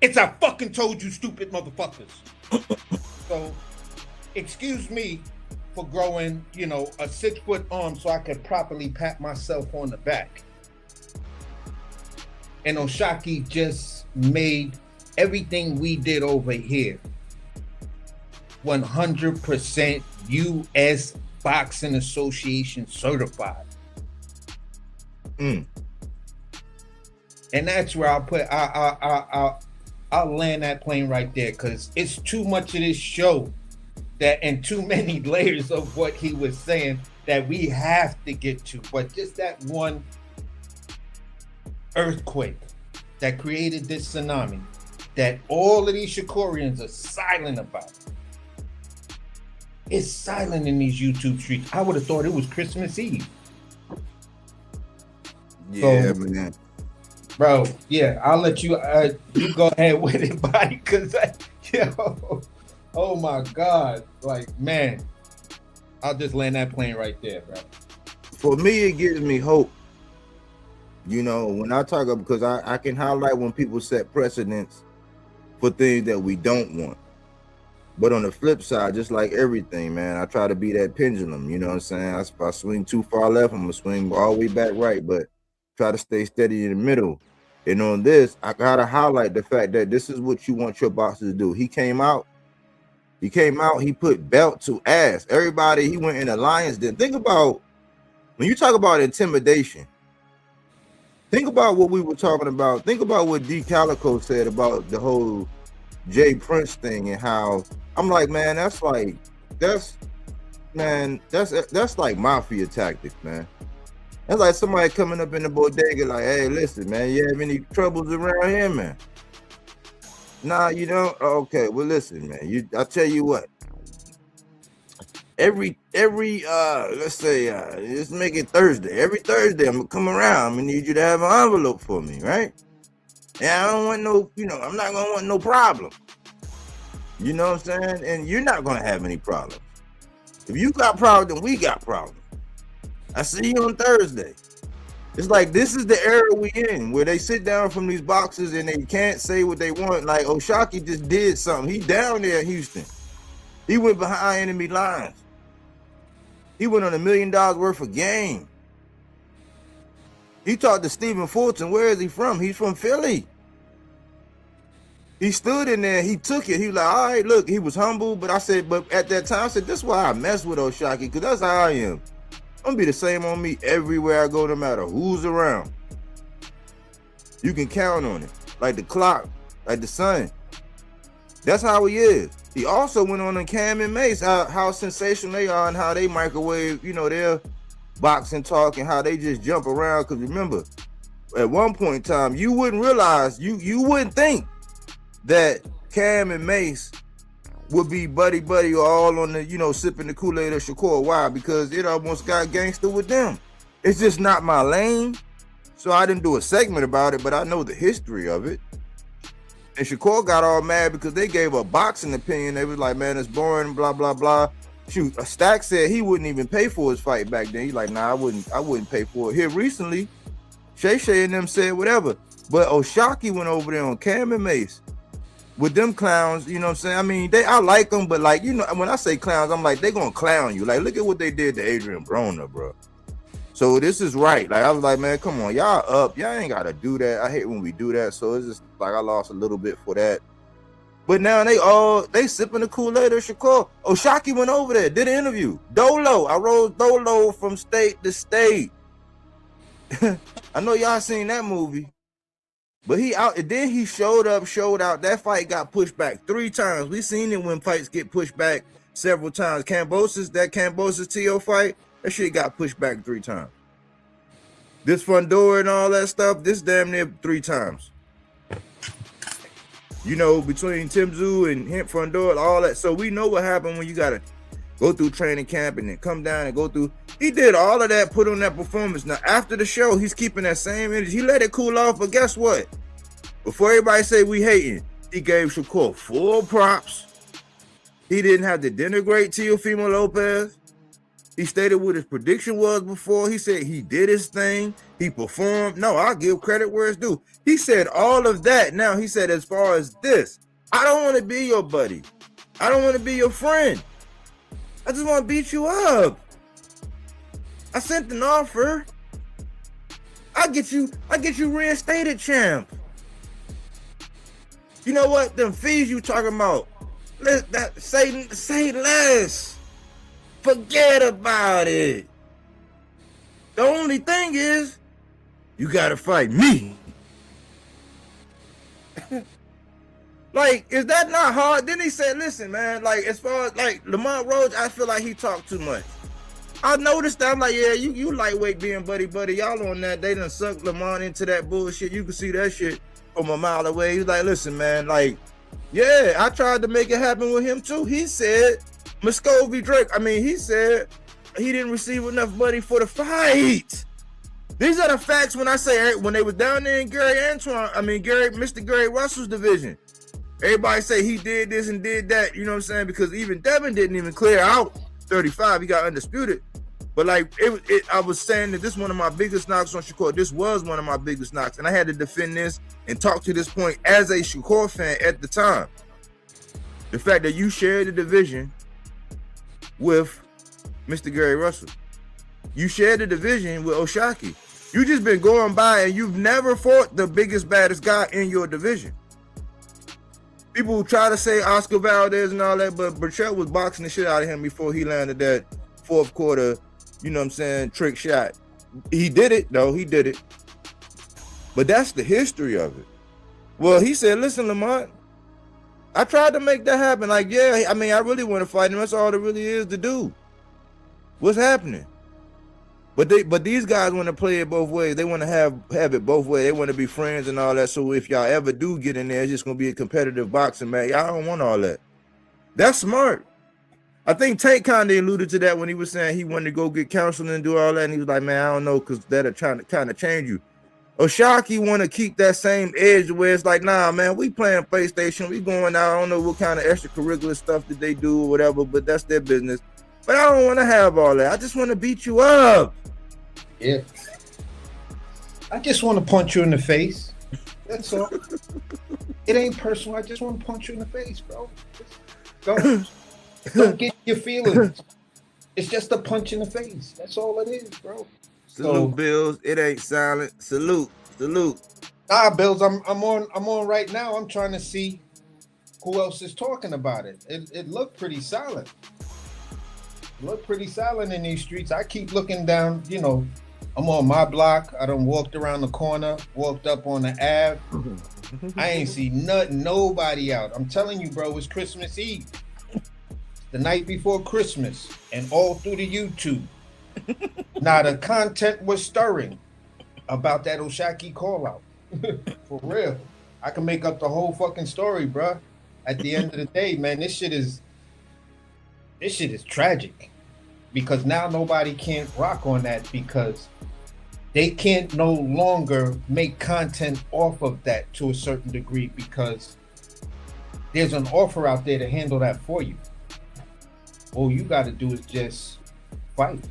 It's I fucking told you, stupid motherfuckers. So, excuse me for growing, a 6-foot arm so I could properly pat myself on the back. And Oshaki just made everything we did over here 100% U.S. Boxing Association certified. And that's where I'll land that plane right there, because it's too much of this show and too many layers of what he was saying that we have to get to. But just that one earthquake that created this tsunami that all of these Shakorians are silent about. It's silent in these YouTube streets. I would have thought it was Christmas Eve. Yeah, So, man. bro, yeah, I'll let you you go ahead with it, buddy, because oh my God, like, man, I'll just land that plane right there, bro. For me, it gives me hope. You know, when I talk about, because I can highlight when people set precedents for things that we don't want. But on the flip side, just like everything, man, I try to be that pendulum. You know what I'm saying? If I swing too far left, I'm going to swing all the way back right, but try to stay steady in the middle. And on this, I got to highlight the fact that this is what you want your boxer to do. He came out, he put belt to ass. Everybody, he went in the lion's den. Think about, when you talk about intimidation, think about what we were talking about. Think about what D. Calico said about the whole Jay Prince thing and how, I'm like, man, that's like mafia tactics, man. That's like somebody coming up in the bodega like, hey, listen, man, you have any troubles around here, man? Nah, you don't? Okay, well, listen, man, I'll tell you what. Every let's say, let's make it Thursday. Every Thursday, I'm gonna come around. I'm gonna need you to have an envelope for me, right? Yeah, I don't want no, I'm not gonna want no problem. You know what I'm saying? And you're not gonna have any problems. If you got problems, then we got problems. I see you on Thursday. It's like, this is the era we in, where they sit down from these boxes and they can't say what they want. Like, Oshaki just did something. He down there in Houston. He went behind enemy lines. He went on $1 million worth of game. He talked to Stephen Fulton. Where is he from? He's from Philly. He stood in there. He took it. He was like, all right, look, he was humble. But I said, but at that time, I said, this is why I mess with Oshaki, because that's how I am. I'm going to be the same on me everywhere I go, no matter who's around. You can count on it. Like the clock, like the sun. That's how he is. He also went on Cam and Mace, how sensational they are and how they microwave, their boxing talk and how they just jump around. Because remember, at one point in time, you wouldn't realize, you wouldn't think that Cam and Mace would be buddy or all on the, sipping the Kool-Aid of Shakur. Why? Because it almost got gangster with them. It's just not my lane. So I didn't do a segment about it, but I know the history of it. And Shakur got all mad because they gave a boxing opinion. They was like, man, it's boring, blah, blah, blah. Shoot, Stack said he wouldn't even pay for his fight back then. He's like, nah, I wouldn't pay for it. Here recently, Shay and them said whatever. But Oshaki went over there on Cam and Mace with them clowns, you know what I'm saying? I mean, I like them, but like, when I say clowns, I'm like, they gonna clown you. Like, look at what they did to Adrian Broner, bro. So this is right. Like, I was like, man, come on, y'all up. Y'all ain't gotta do that. I hate when we do that. So it's just like I lost a little bit for that. But now they sipping the Kool-Aid of Shakur. Oshaki went over there, did an interview. Dolo, I rode Dolo from state to state. I know y'all seen that movie. But he out, and then he showed out. That fight got pushed back 3 times. We seen it when fights get pushed back several times. Cambosis TO fight, that shit got pushed back 3 times. This Fundora and all that stuff, this damn near 3 times. Between Tim Tszyu and Hemp Fundora, all that. So we know what happened when you gotta go through training camp and then come down and go through. He did all of that, put on that performance. Now, after the show, he's keeping that same energy. He let it cool off, but guess what? Before everybody say we hating, he gave Shakur full props. He didn't have to denigrate Teofimo Lopez. He stated what his prediction was before. He said he did his thing. He performed. No, I'll give credit where it's due. He said all of that. Now, he said, as far as this, I don't want to be your buddy. I don't want to be your friend. I just want to beat you up. I sent an offer. I get you reinstated, champ. You know what? Them fees you talking about? Say less. Forget about it. The only thing is, you gotta fight me. Like, is that not hard? Then he said, listen, man, like, as far as, like, Lamont Rhodes, I feel like he talked too much. I noticed that. I'm like, yeah, you lightweight being buddy. Y'all on that. They done sucked Lamont into that bullshit. You can see that shit. from a mile away. He was like, listen, man, like, yeah, I tried to make it happen with him too. He said, Muscovy Drake, he said he didn't receive enough money for the fight. These are the facts when I say, when they was down there in Mr. Gary Russell's division. Everybody say he did this and did that, you know what I'm saying? Because even Devin didn't even clear out 35. He got undisputed. But like I was saying that this is one of my biggest knocks on Shakur. This was one of my biggest knocks, and I had to defend this and talk to this point as a Shakur fan at the time. The fact that you shared the division with Mr. Gary Russell, you shared the division with O'Shaquie. You just been going by and you've never fought the biggest, baddest guy in your division. People who try to say Oscar Valdez and all that, but Burchett was boxing the shit out of him before he landed that fourth quarter, you know what I'm saying, trick shot. He did it, though. He did it. But that's the history of it. Well, he said, listen, Lamont, I tried to make that happen. Like, yeah, I really want to fight him. That's all there really is to do. What's happening? But these guys want to play it both ways. They want to have it both ways. They want to be friends and all that. So if y'all ever do get in there, it's just going to be a competitive boxing match. Y'all don't want all that. That's smart. I think Tank kind of alluded to that when he was saying he wanted to go get counseling and do all that. And he was like, man, I don't know, because that'll trying to kind of change you. O'Shaquie want to keep that same edge where it's like, nah, man, we playing PlayStation. We going out. I don't know what kind of extracurricular stuff that they do or whatever, but that's their business. But I don't want to have all that. I just want to beat you up. Yeah. I just want to punch you in the face. That's all. It ain't personal. I just want to punch you in the face, bro. Don't get your feelings. It's just a punch in the face. That's all it is, bro. Salute, Bills. It ain't silent. Salute. Nah, Bills. I'm on right now. I'm trying to see who else is talking about it. It looked pretty silent. Look pretty silent in these streets. I keep looking down, you know, I'm on my block. I done walked around the corner, walked up on the Ave. I ain't see nobody out. I'm telling you, bro, it's Christmas Eve. The night before Christmas, and all through the YouTube. Now the content was stirring about that O'Shaquie call out. For real. I can make up the whole fucking story, bro. At the end of the day, man, this shit is tragic. Because now nobody can't rock on that because they can't no longer make content off of that to a certain degree because there's an offer out there to handle that for you. All you got to do is just fight.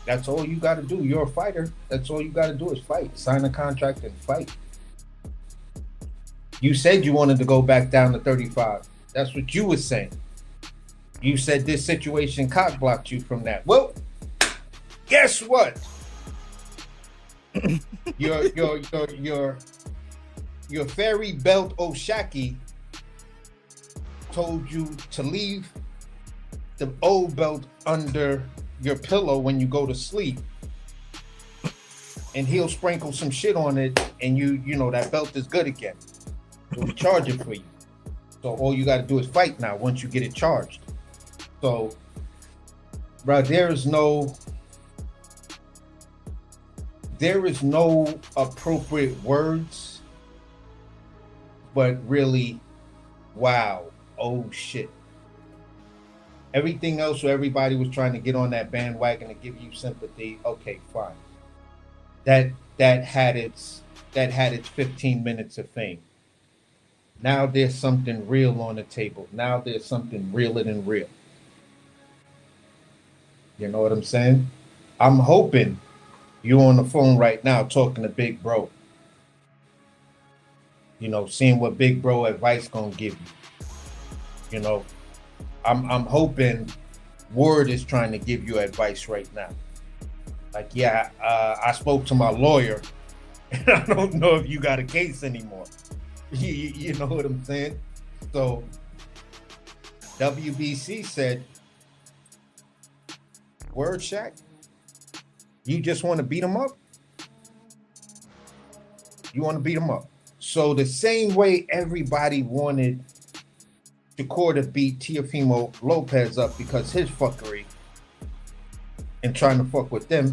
That's all you got to do. You're a fighter. That's all you got to do is fight. Sign a contract and fight. You said you wanted to go back down to 35. That's what you were saying. You said this situation cock blocked you from that. Well, guess what? Your fairy belt O'Shaquie told you to leave the old belt under your pillow when you go to sleep, and he'll sprinkle some shit on it, and you know that belt is good again. He'll charge it for you. So all you got to do is fight now once you get it charged. So, bro, there is no appropriate words, but really, wow, oh shit. Everything else where everybody was trying to get on that bandwagon to give you sympathy, okay, fine. That had its 15 minutes of fame. Now there's something real on the table. Now there's something realer than real. You know what I'm saying? I'm hoping you're on the phone right now talking to Big Bro. You know, seeing what Big Bro advice gonna give you. You know, I'm hoping Word is trying to give you advice right now. Like, yeah, I spoke to my lawyer, and I don't know if you got a case anymore. You know what I'm saying? So WBC said, Word, Shaq, you just want to beat him up? You want to beat him up. So the same way everybody wanted Shakur to beat Teofimo Lopez up because his fuckery and trying to fuck with them,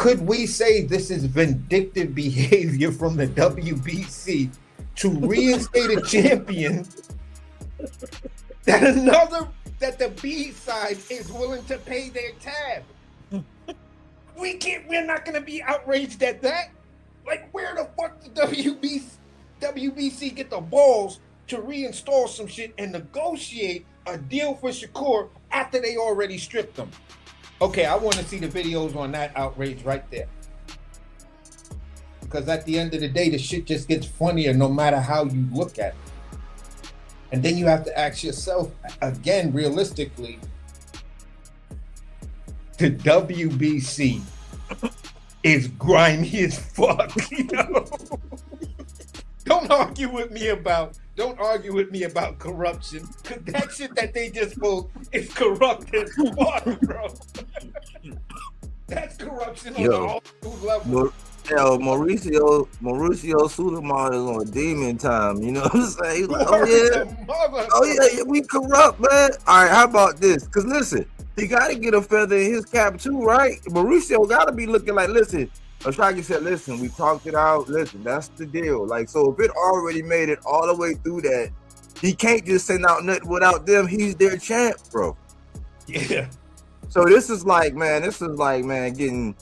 could we say this is vindictive behavior from the WBC to reinstate a champion that the B side is willing to pay their tab? We're not gonna be outraged at that. Like, where the fuck did WBC get the balls to reinstall some shit and negotiate a deal for Shakur after they already stripped them? Okay, I want to see the videos on that outrage right there. Because at the end of the day, the shit just gets funnier no matter how you look at it. And then you have to ask yourself, again, realistically, the WBC is grimy as fuck, you know? Don't argue with me about corruption, because that shit that they just pulled is corrupt as fuck, bro. That's corruption on all levels. Mauricio Sulaiman is on demon time. You know what I'm saying? He's like, oh yeah, we corrupt, man. All right, how about this? Because listen, he got to get a feather in his cap too, right? Mauricio got to be looking like, listen. Oshaki said, listen, we talked it out. Listen, that's the deal. Like, so if it already made it all the way through that, he can't just send out nothing without them. He's their champ, bro. Yeah. So this is like, man, getting,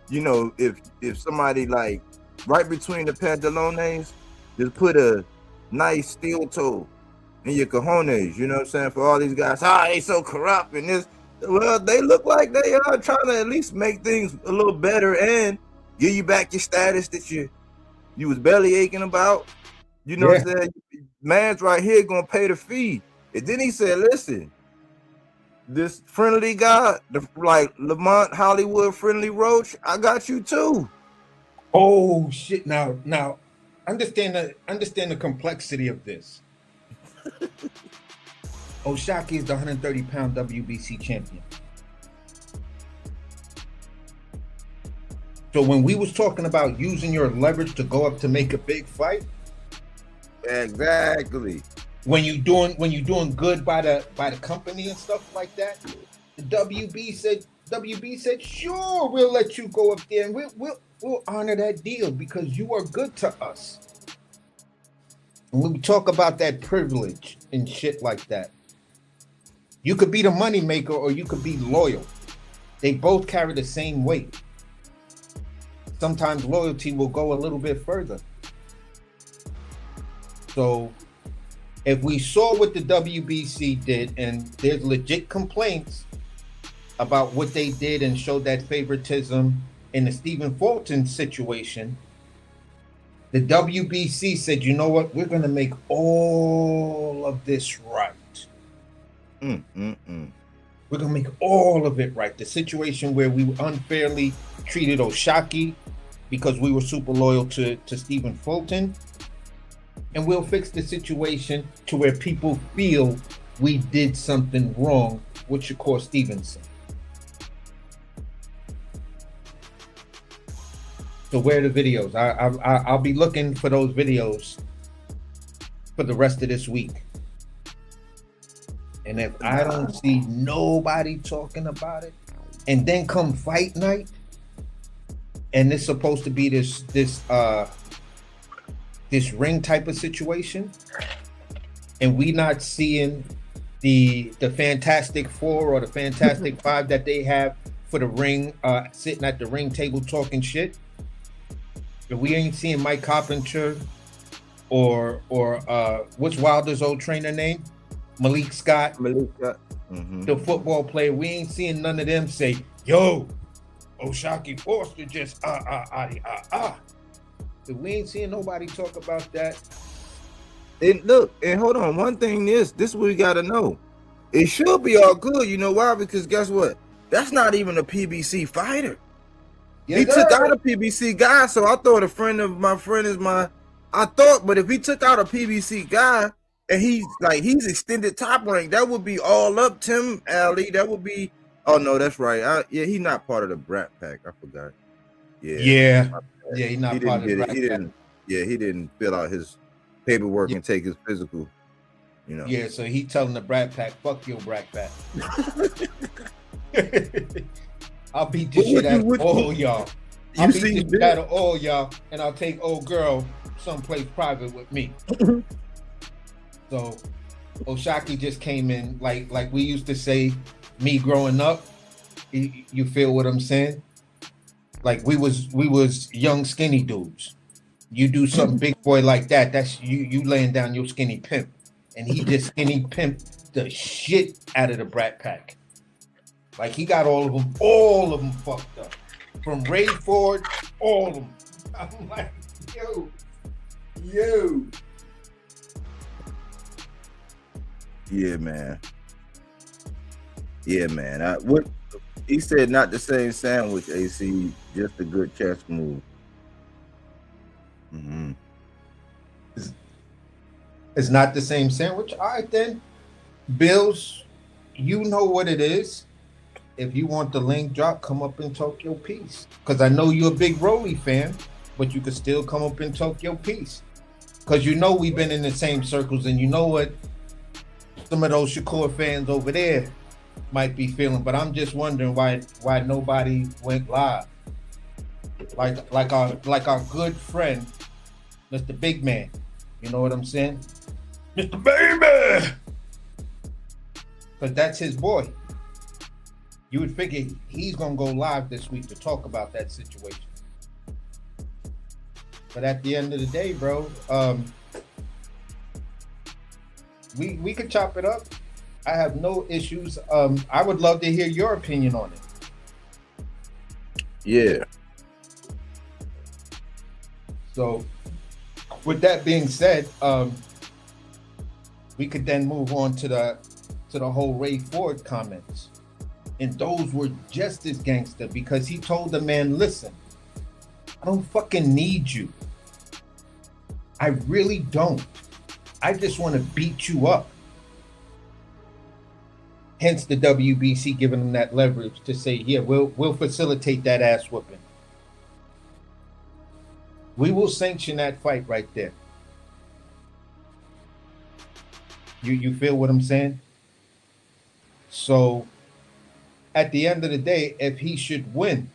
you know, if somebody like right between the pantalones, just put a nice steel toe in your cojones, you know what I'm saying? For all these guys, they so corrupt and this. Well, they look like they are trying to at least make things a little better and give you back your status that you was belly aching about. You know what I'm saying? Man's right here gonna pay the fee. And then he said, listen, this friendly guy, like Lamont Hollywood friendly Roach, I got you too. Oh shit. Now understand the complexity of this. Oshaki is the 130-pound WBC champion. So when we was talking about using your leverage to go up to make a big fight, exactly. When you doing good by the company and stuff like that, the WB said, sure, we'll let you go up there and we'll honor that deal because you are good to us. And when we talk about that privilege and shit like that, you could be the money maker or you could be loyal. They both carry the same weight. Sometimes loyalty will go a little bit further. So if we saw what the WBC did, and there's legit complaints about what they did and showed that favoritism in the Stephen Fulton situation, the WBC said, you know what, we're going to make all of this right. We're going to make all of it right. The situation where we unfairly treated Oshaki because we were super loyal to Stephen Fulton. And we'll fix the situation to where people feel we did something wrong with Shakur Stevenson. So where are the videos? I'll be looking for those videos for the rest of this week. And if I don't see nobody talking about it, and then come fight night, and it's supposed to be this ring type of situation, and we not seeing the Fantastic Four or the Fantastic Five that they have for the ring, sitting at the ring table talking shit. If we ain't seeing Mike Carpenter or what's Wilder's old trainer name? Malik Scott. The football player. We ain't seeing none of them say, yo, Oshaki Foster just If we ain't seeing nobody talk about that. And look, and hold on, one thing is, this is what we gotta know. It should be all good, you know why? Because guess what? That's not even a PBC fighter. He took out a PBC guy, so I thought a friend of my friend is but if he took out a PBC guy and he's extended top rank, that would be all up Tim Alley. That would be, oh no, that's right. He's not part of the Brat Pack. I forgot. He's not part of the Brat Pack. He didn't fill out his paperwork and take his physical. You know. Yeah, so he telling the Brat Pack, fuck your Brat Pack. I'll beat this shit out of all y'all. I'll You beat see the the shit out bill? of all y'all, and I'll take old girl someplace private with me. So Oshaki just came in like we used to say, me growing up. You feel what I'm saying? Like we was young skinny dudes. You do something big boy like that, that's you laying down your skinny pimp. And he just skinny pimped the shit out of the Brat Pack. Like he got all of them fucked up. From Ray Ford, all of them. I'm like, yo. Yeah, man. Yeah, man. What he said, not the same sandwich, AC, just a good chess move. Mm-hmm. It's not the same sandwich. All right then. Bills, you know what it is. If you want the link drop, come up and talk your piece. Because I know you're a big Rolly fan, but you could still come up and talk your piece. Because you know we've been in the same circles, and you know what some of those Shakur fans over there might be feeling. But I'm just wondering why nobody went live. Like our good friend, Mr. Big Man. You know what I'm saying? Mr. Baby! Because that's his boy. You would figure he's going to go live this week to talk about that situation. But at the end of the day, bro, we could chop it up. I have no issues. I would love to hear your opinion on it. Yeah. So, with that being said, we could then move on to the whole Ray Ford comments. And those were just as gangster because he told the man, listen, I don't fucking need you. I really don't. I just want to beat you up. Hence the WBC giving him that leverage to say, yeah, we'll facilitate that ass whooping. We will sanction that fight right there. You feel what I'm saying? So at the end of the day, if he should win,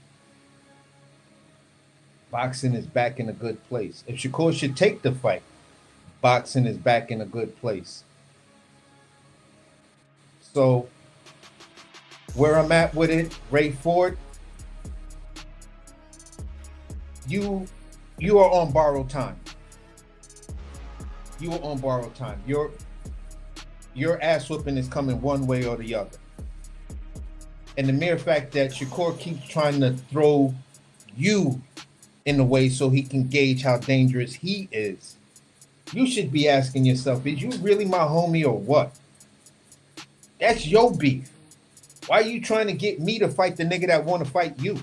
boxing is back in a good place. If Shakur should take the fight, boxing is back in a good place. So where I'm at with it, Ray Ford, you are on borrowed time. You are on borrowed time. Your ass whooping is coming one way or the other. And the mere fact that Shakur keeps trying to throw you in the way so he can gauge how dangerous he is, you should be asking yourself, is you really my homie or what? That's your beef. Why are you trying to get me to fight the nigga that want to fight you?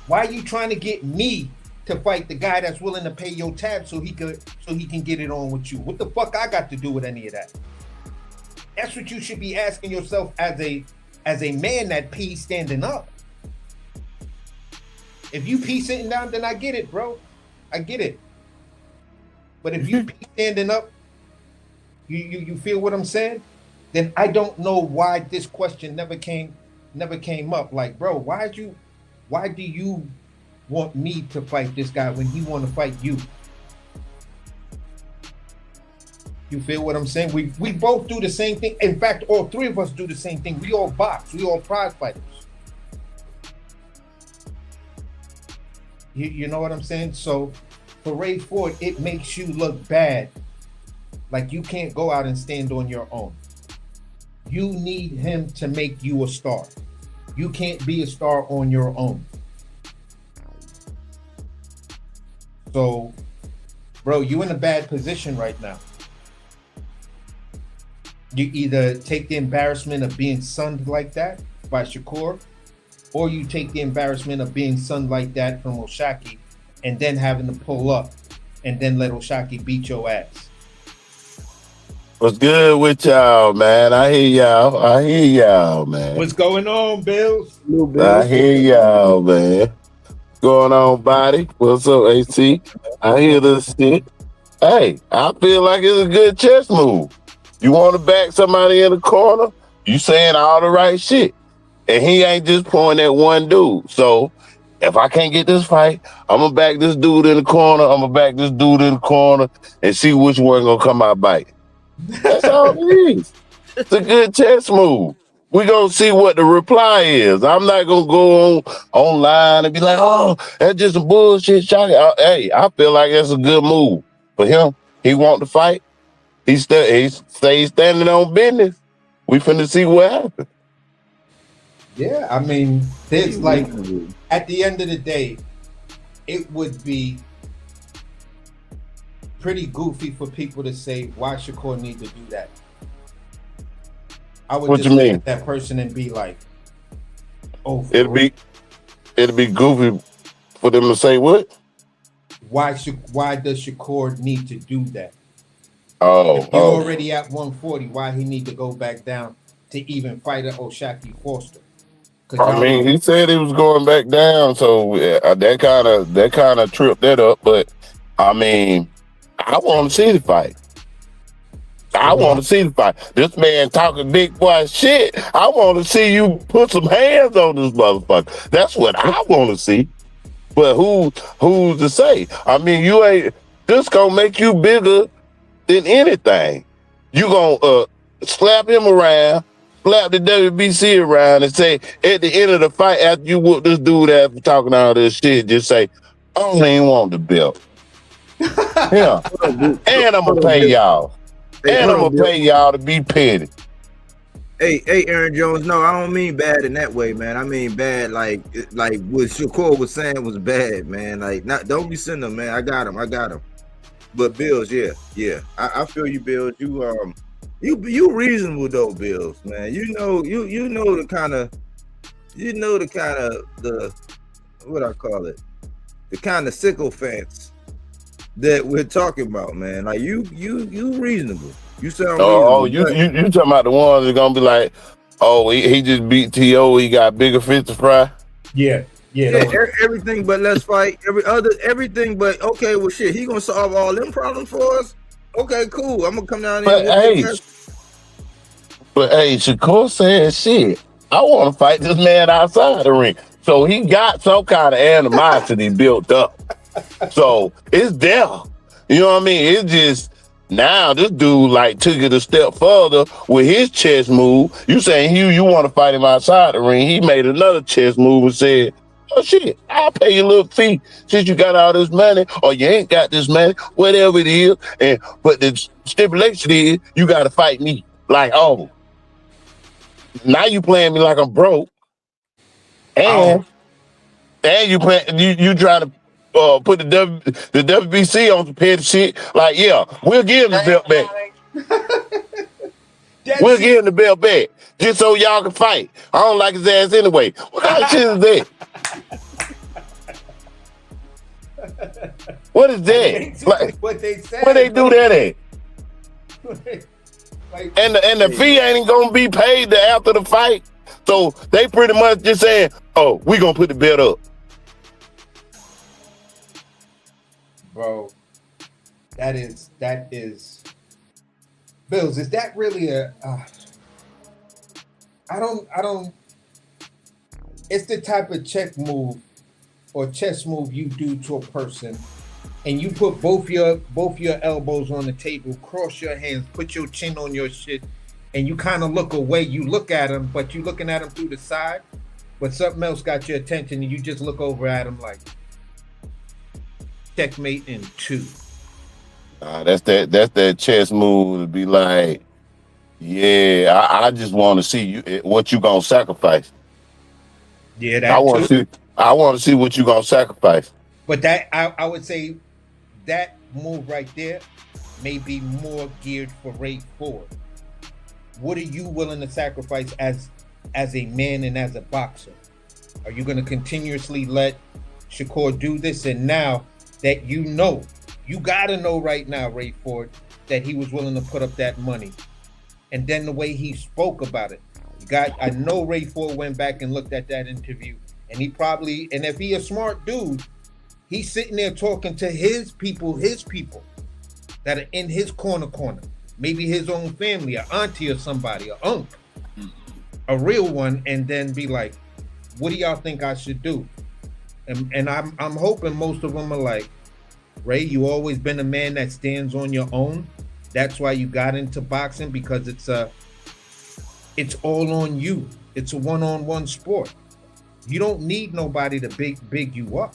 Why are you trying to get me to fight the guy that's willing to pay your tab so he can get it on with you? What the fuck I got to do with any of that? That's what you should be asking yourself as a man that pees standing up. If you pee sitting down, then I get it, bro. I get it. But if you pee standing up, you feel what I'm saying? Then I don't know why this question never came up. Like, bro, why do you want me to fight this guy when he want to fight you? You feel what I'm saying? We both do the same thing. In fact, all three of us do the same thing. We all box. We all prize fighters. You know what I'm saying? So for Ray Ford, it makes you look bad. Like you can't go out and stand on your own. You need him to make you a star. You can't be a star on your own. So, bro, you in a bad position right now. You either take the embarrassment of being sunned like that by Shakur, or you take the embarrassment of being sunned like that from Oshaki and then having to pull up and then let Oshaki beat your ass. What's good with y'all, man? I hear y'all, man. What's going on, Bills? I hear y'all, man. What's going on, Body? What's up, AC? I hear this shit. Hey, I feel like it's a good chess move. You want to back somebody in the corner, you saying all the right shit. And he ain't just pointing at one dude. So if I can't get this fight, I'm gonna back this dude in the corner. I'm gonna back this dude in the corner and see which one gonna come out biting. That's all it is. It's a good chess move. We gonna see what the reply is. I'm not gonna go on online and be like, "Oh, that's just some bullshit." Hey, I feel like that's a good move for him. He want to fight. He stays standing on business. We finna see what happens. Yeah, I mean, there's like at the end of the day, it would be pretty goofy for people to say why Shakur need to do that. I would What just you look mean? at that person and be like, "Oh, for It'd real? be goofy for them to say what? Why does Shakur need to do that? Oh, If you're already at 140, why he need to go back down to even fight at O'Shaquie Foster?" I mean, he said he was going back down, so that kind of tripped that up. But I mean, I want to see the fight. I want to see the fight. This man talking big boy shit. I want to see you put some hands on this motherfucker. That's what I want to see. But who's to say? I mean, you ain't this gonna make you bigger than anything. You gonna slap him around, slap the WBC around, and say at the end of the fight after you whoop this dude after talking all this shit, just say, "I don't even want the belt." Yeah, and I'm gonna pay y'all. And I'm gonna pay y'all to be petty. Hey, Aaron Jones. No, I don't mean bad in that way, man. I mean bad like what Shakur was saying was bad, man. Like, don't be sending him, man. I got him. But Bills, yeah. I feel you, Bills. You reasonable though, Bills, man. You know the kind of the what I call it, the kind of sycophants that we're talking about, man. Like you reasonable. You sound reasonable. You talking about the ones that gonna be like, oh, he just beat T.O. He got bigger fish to fry. Yeah. Everything but let's fight. Everything but okay. Well, shit. He gonna solve all them problems for us. Okay, cool. I'm gonna come down there. But hey, Shakur said, shit, I want to fight this man outside the ring. So he got some kind of animosity built up. So it's there. You know what I mean? It's just now this dude like took it a step further with his chess move. You saying you want to fight him outside the ring. He made another chess move and said, oh shit, I'll pay you a little fee since you got all this money or you ain't got this money, whatever it is. But the stipulation is you got to fight me. Like, oh, now you playing me like I'm broke. And you trying to put the WBC on some petty shit. Like, yeah, we'll give him the belt back. We'll give him the belt back just so y'all can fight. I don't like his ass anyway. What kind of shit is that? What is that? Like, what they said. Where they do that at? And the fee ain't gonna be paid after the fight. So they pretty much just saying, oh, we gonna put the belt up. Bro, that is Bills, is that really I don't it's the type of check move or chess move you do to a person and you put both your elbows on the table, cross your hands, put your chin on your shit, and you kind of look away. You look at him, but you looking at him through the side, but something else got your attention and you just look over at him like checkmate in 2. That's that chess move to be like, yeah, I just want to see you what you gonna sacrifice. Yeah, that I want to see what you gonna sacrifice. But that I would say that move right there may be more geared for Ray Ford. What are you willing to sacrifice as a man and as a boxer? Are you going to continuously let Shakur do this? And now that you got to know right now, Ray Ford, that he was willing to put up that money. And then the way he spoke about it. I know Ray Ford went back and looked at that interview. And he probably, and if he a smart dude, he's sitting there talking to his people that are in his corner. Maybe his own family, an auntie or somebody, an uncle, a real one, and then be like, what do y'all think I should do? And I'm hoping most of them are like, Ray, you always been a man that stands on your own. That's why you got into boxing, because it's all on you. It's a one-on-one sport. You don't need nobody to big you up.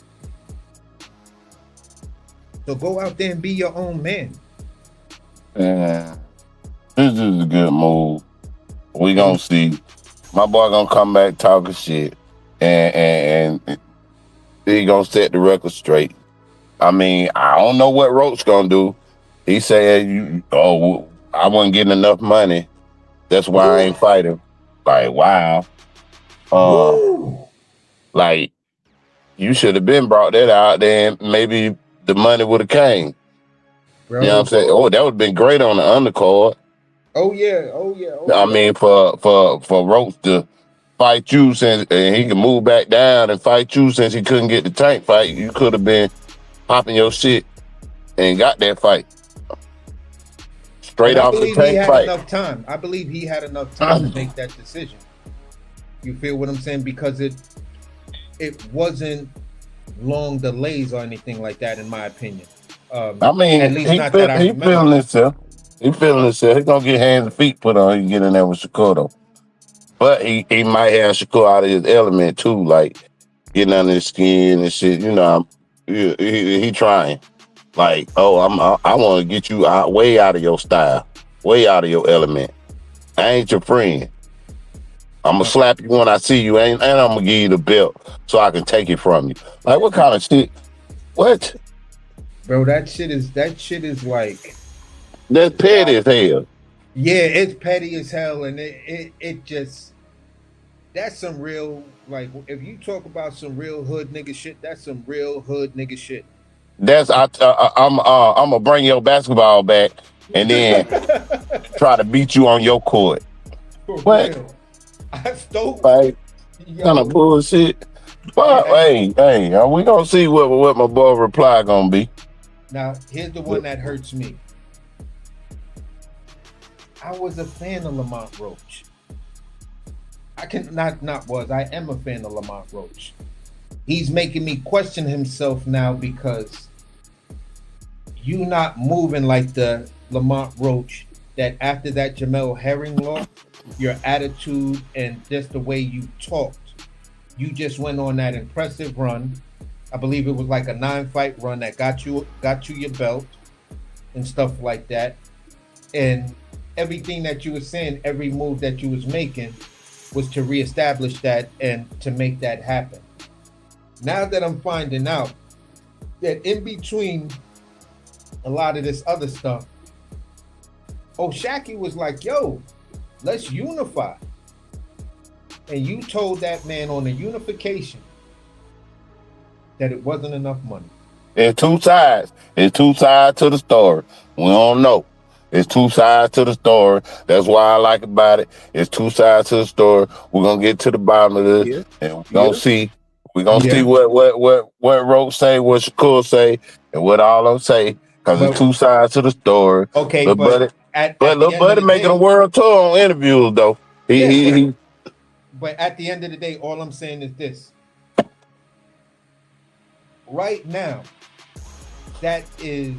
So go out there and be your own man. Yeah, this is a good move. We gonna see. My boy gonna come back talking shit, and he gonna set the record straight. I mean, I don't know what Roach gonna do. He said, I wasn't getting enough money. That's why I ain't fighting. Like, wow. Like, you should have been brought that out there, and maybe the money would have came. Bro. You know what I'm saying? Oh, that would have been great on the undercard. Oh yeah. I mean, for Roach to fight you since and he can move back down and fight you since he couldn't get the Tank fight, you could have been popping your shit and got that fight straight off the Tank fight. I believe he had enough time to make that decision. You feel what I'm saying? Because it wasn't long delays or anything like that, in my opinion. I mean, at least he not that I remember. feeling himself. He feeling himself. He gonna get hands and feet put on. He can get in there with Shakur though. But he might have Shakur out of his element too, like getting under his skin and shit. You know, he trying. Like, I want to get you out, way out of your style, way out of your element. I ain't your friend. I'm gonna slap you when I see you, and I'm gonna give you the belt so I can take it from you. Like, what kind of shit? What? Bro, that shit is like, that's petty as hell. Yeah, it's petty as hell, and it just, that's some real, like, if you talk about some real hood nigga shit, that's some real hood nigga shit. I'm gonna bring your basketball back and then try to beat you on your court. For what? Real. I stole. Like, kind of bullshit. But hey, we gonna see what my boy reply gonna be. Now, here's the one that hurts me. I was a fan of Lamont Roach. I am a fan of Lamont Roach. He's making me question himself now, because you not moving like the Lamont Roach that after that Jamel Herring loss, your attitude and just the way you talked, you just went on that impressive run. I believe it was like a 9-fight run that got you your belt and stuff like that. And everything that you were saying, every move that you was making was to reestablish that and to make that happen. Now that I'm finding out that in between a lot of this other stuff, O'Shaquie was like, yo, let's unify. And you told that man on the unification that it wasn't enough money. There's two sides. There's two sides to the story. We don't know. It's two sides to the story. That's why I like about it. It's two sides to the story. We're gonna get to the bottom of this, and we're gonna see. We're gonna see what Roach say, what Shakur say, and what all them say. Because it's two sides to the story. Okay, Lil Buddy making a world tour on interviews though. He But at the end of the day, all I'm saying is this. Right now, that is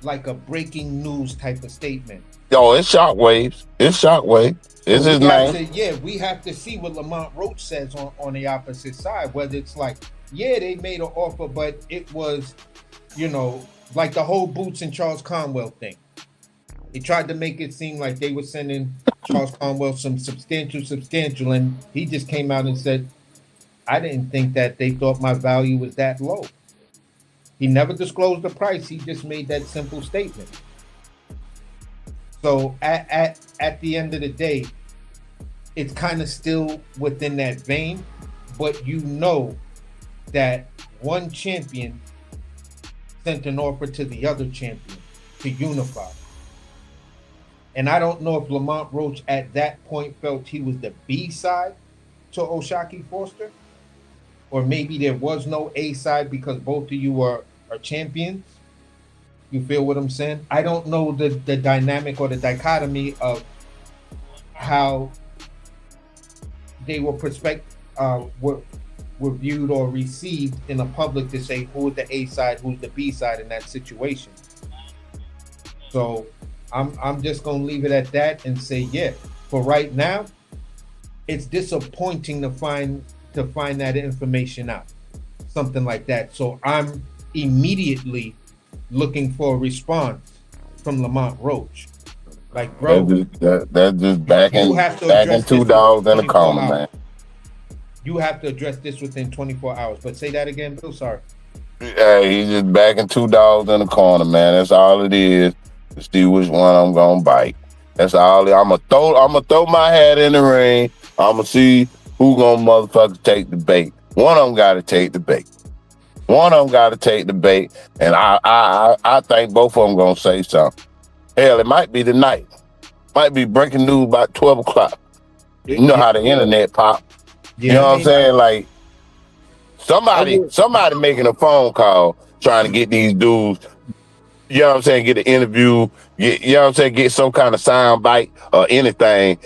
like a breaking news type of statement. Oh, it's shockwaves. It's shockwave. It's his name. We have to see what Lamont Roach says on the opposite side. Whether it's like, they made an offer, but it was, like the whole Boots and Charles Conwell thing. He tried to make it seem like they were sending Charles Conwell some substantial, and he just came out and said, I didn't think that they thought my value was that low. He never disclosed the price. He just made that simple statement. So at the end of the day, it's kind of still within that vein, but you know that one champion sent an offer to the other champion to unify. And I don't know if Lamont Roach at that point felt he was the B side to O'Shaquie Foster, or maybe there was no A side because both of you are champions. You feel what I'm saying? I don't know the dynamic or the dichotomy of how they were were viewed or received in the public to say who's the A side, who's the B side in that situation. So I'm just gonna leave it at that and say, yeah, for right now, it's disappointing to find that information out. Something like that. So I'm immediately looking for a response from Lamont Roach. Like, bro, That's just you backing have to address two this dogs within in a 24 corner, hours. man. You have to address this within 24 hours. But say that again, Bill. Sorry. Hey, he's just backing two dogs in the corner, man. That's all it is. To see which one I'm gonna bite. That's all. I'm gonna throw my hat in the ring. I'm gonna see who gonna motherfucker take the bait. One of them got to take the bait. One of them got to take the bait, and I think both of them gonna say something. Hell, it might be tonight. Might be breaking news about 12 o'clock. You know how the internet pop. Yeah. You know what I'm saying? Like somebody making a phone call trying to get these dudes. You know what I'm saying? Get an interview. You know what I'm saying? Get some kind of sound bite or anything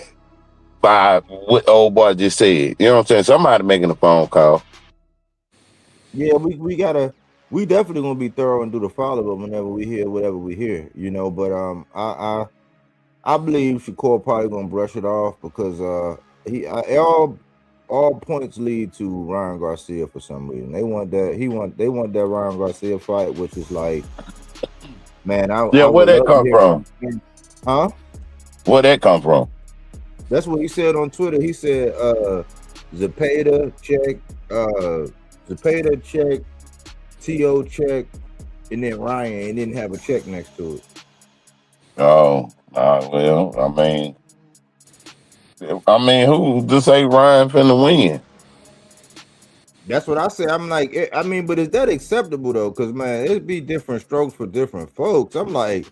by what old boy just said. You know what I'm saying? Somebody making a phone call. Yeah, we definitely gonna be thorough and do the follow up whenever we hear whatever we hear, you know. But I believe Shakur probably gonna brush it off because all points lead to Ryan Garcia for some reason. They want that Ryan Garcia fight, which is like, man, where that come from? Huh? Where that come from? That's what he said on Twitter. He said Zepeda check, T.O. check, and then Ryan didn't have a check next to it. Oh, well, I mean, who to say Ryan finna win? That's what I say. I'm like, but is that acceptable though? Because man, it'd be different strokes for different folks. I'm like,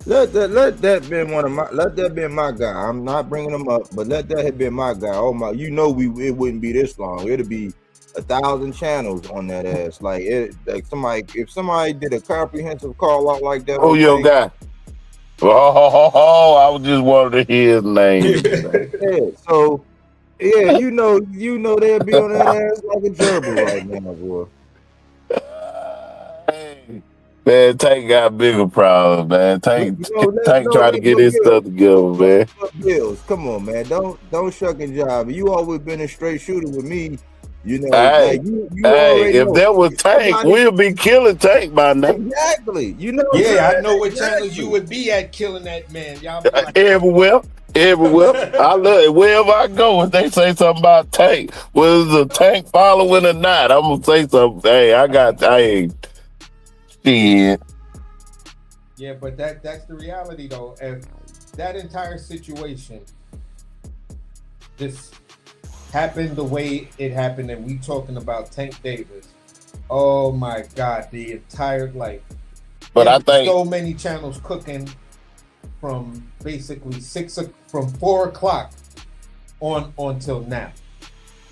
let that be my guy. I'm not bringing him up, but let that have been my guy. Oh my, it wouldn't be this long. It'd be 1,000 channels on that ass. Like if somebody did a comprehensive call out like that. Who your guy? Oh, I was just wanted to hear his name. Yeah, so yeah, you know they'll be on that ass like a gerbil right now, boy. Man, Tank got bigger problems, man. Tank trying to get his stuff together, man. Bills, come on, man. Don't shuck and jive. You always been a straight shooter with me. You know, hey, if that was Tank, we'll be killing Tank by now. Exactly. You know. Yeah, I know what channels you would be at killing that man. Y'all be like, everywhere. I love it. Wherever I go, if they say something about Tank, whether it's a Tank following or not, I'm gonna say something. Hey, shit. Yeah, but that's the reality though. If that entire situation just happened the way it happened, and we talking about Tank Davis, oh my God, the entire But I think so many channels cooking from basically from 4 o'clock on till now.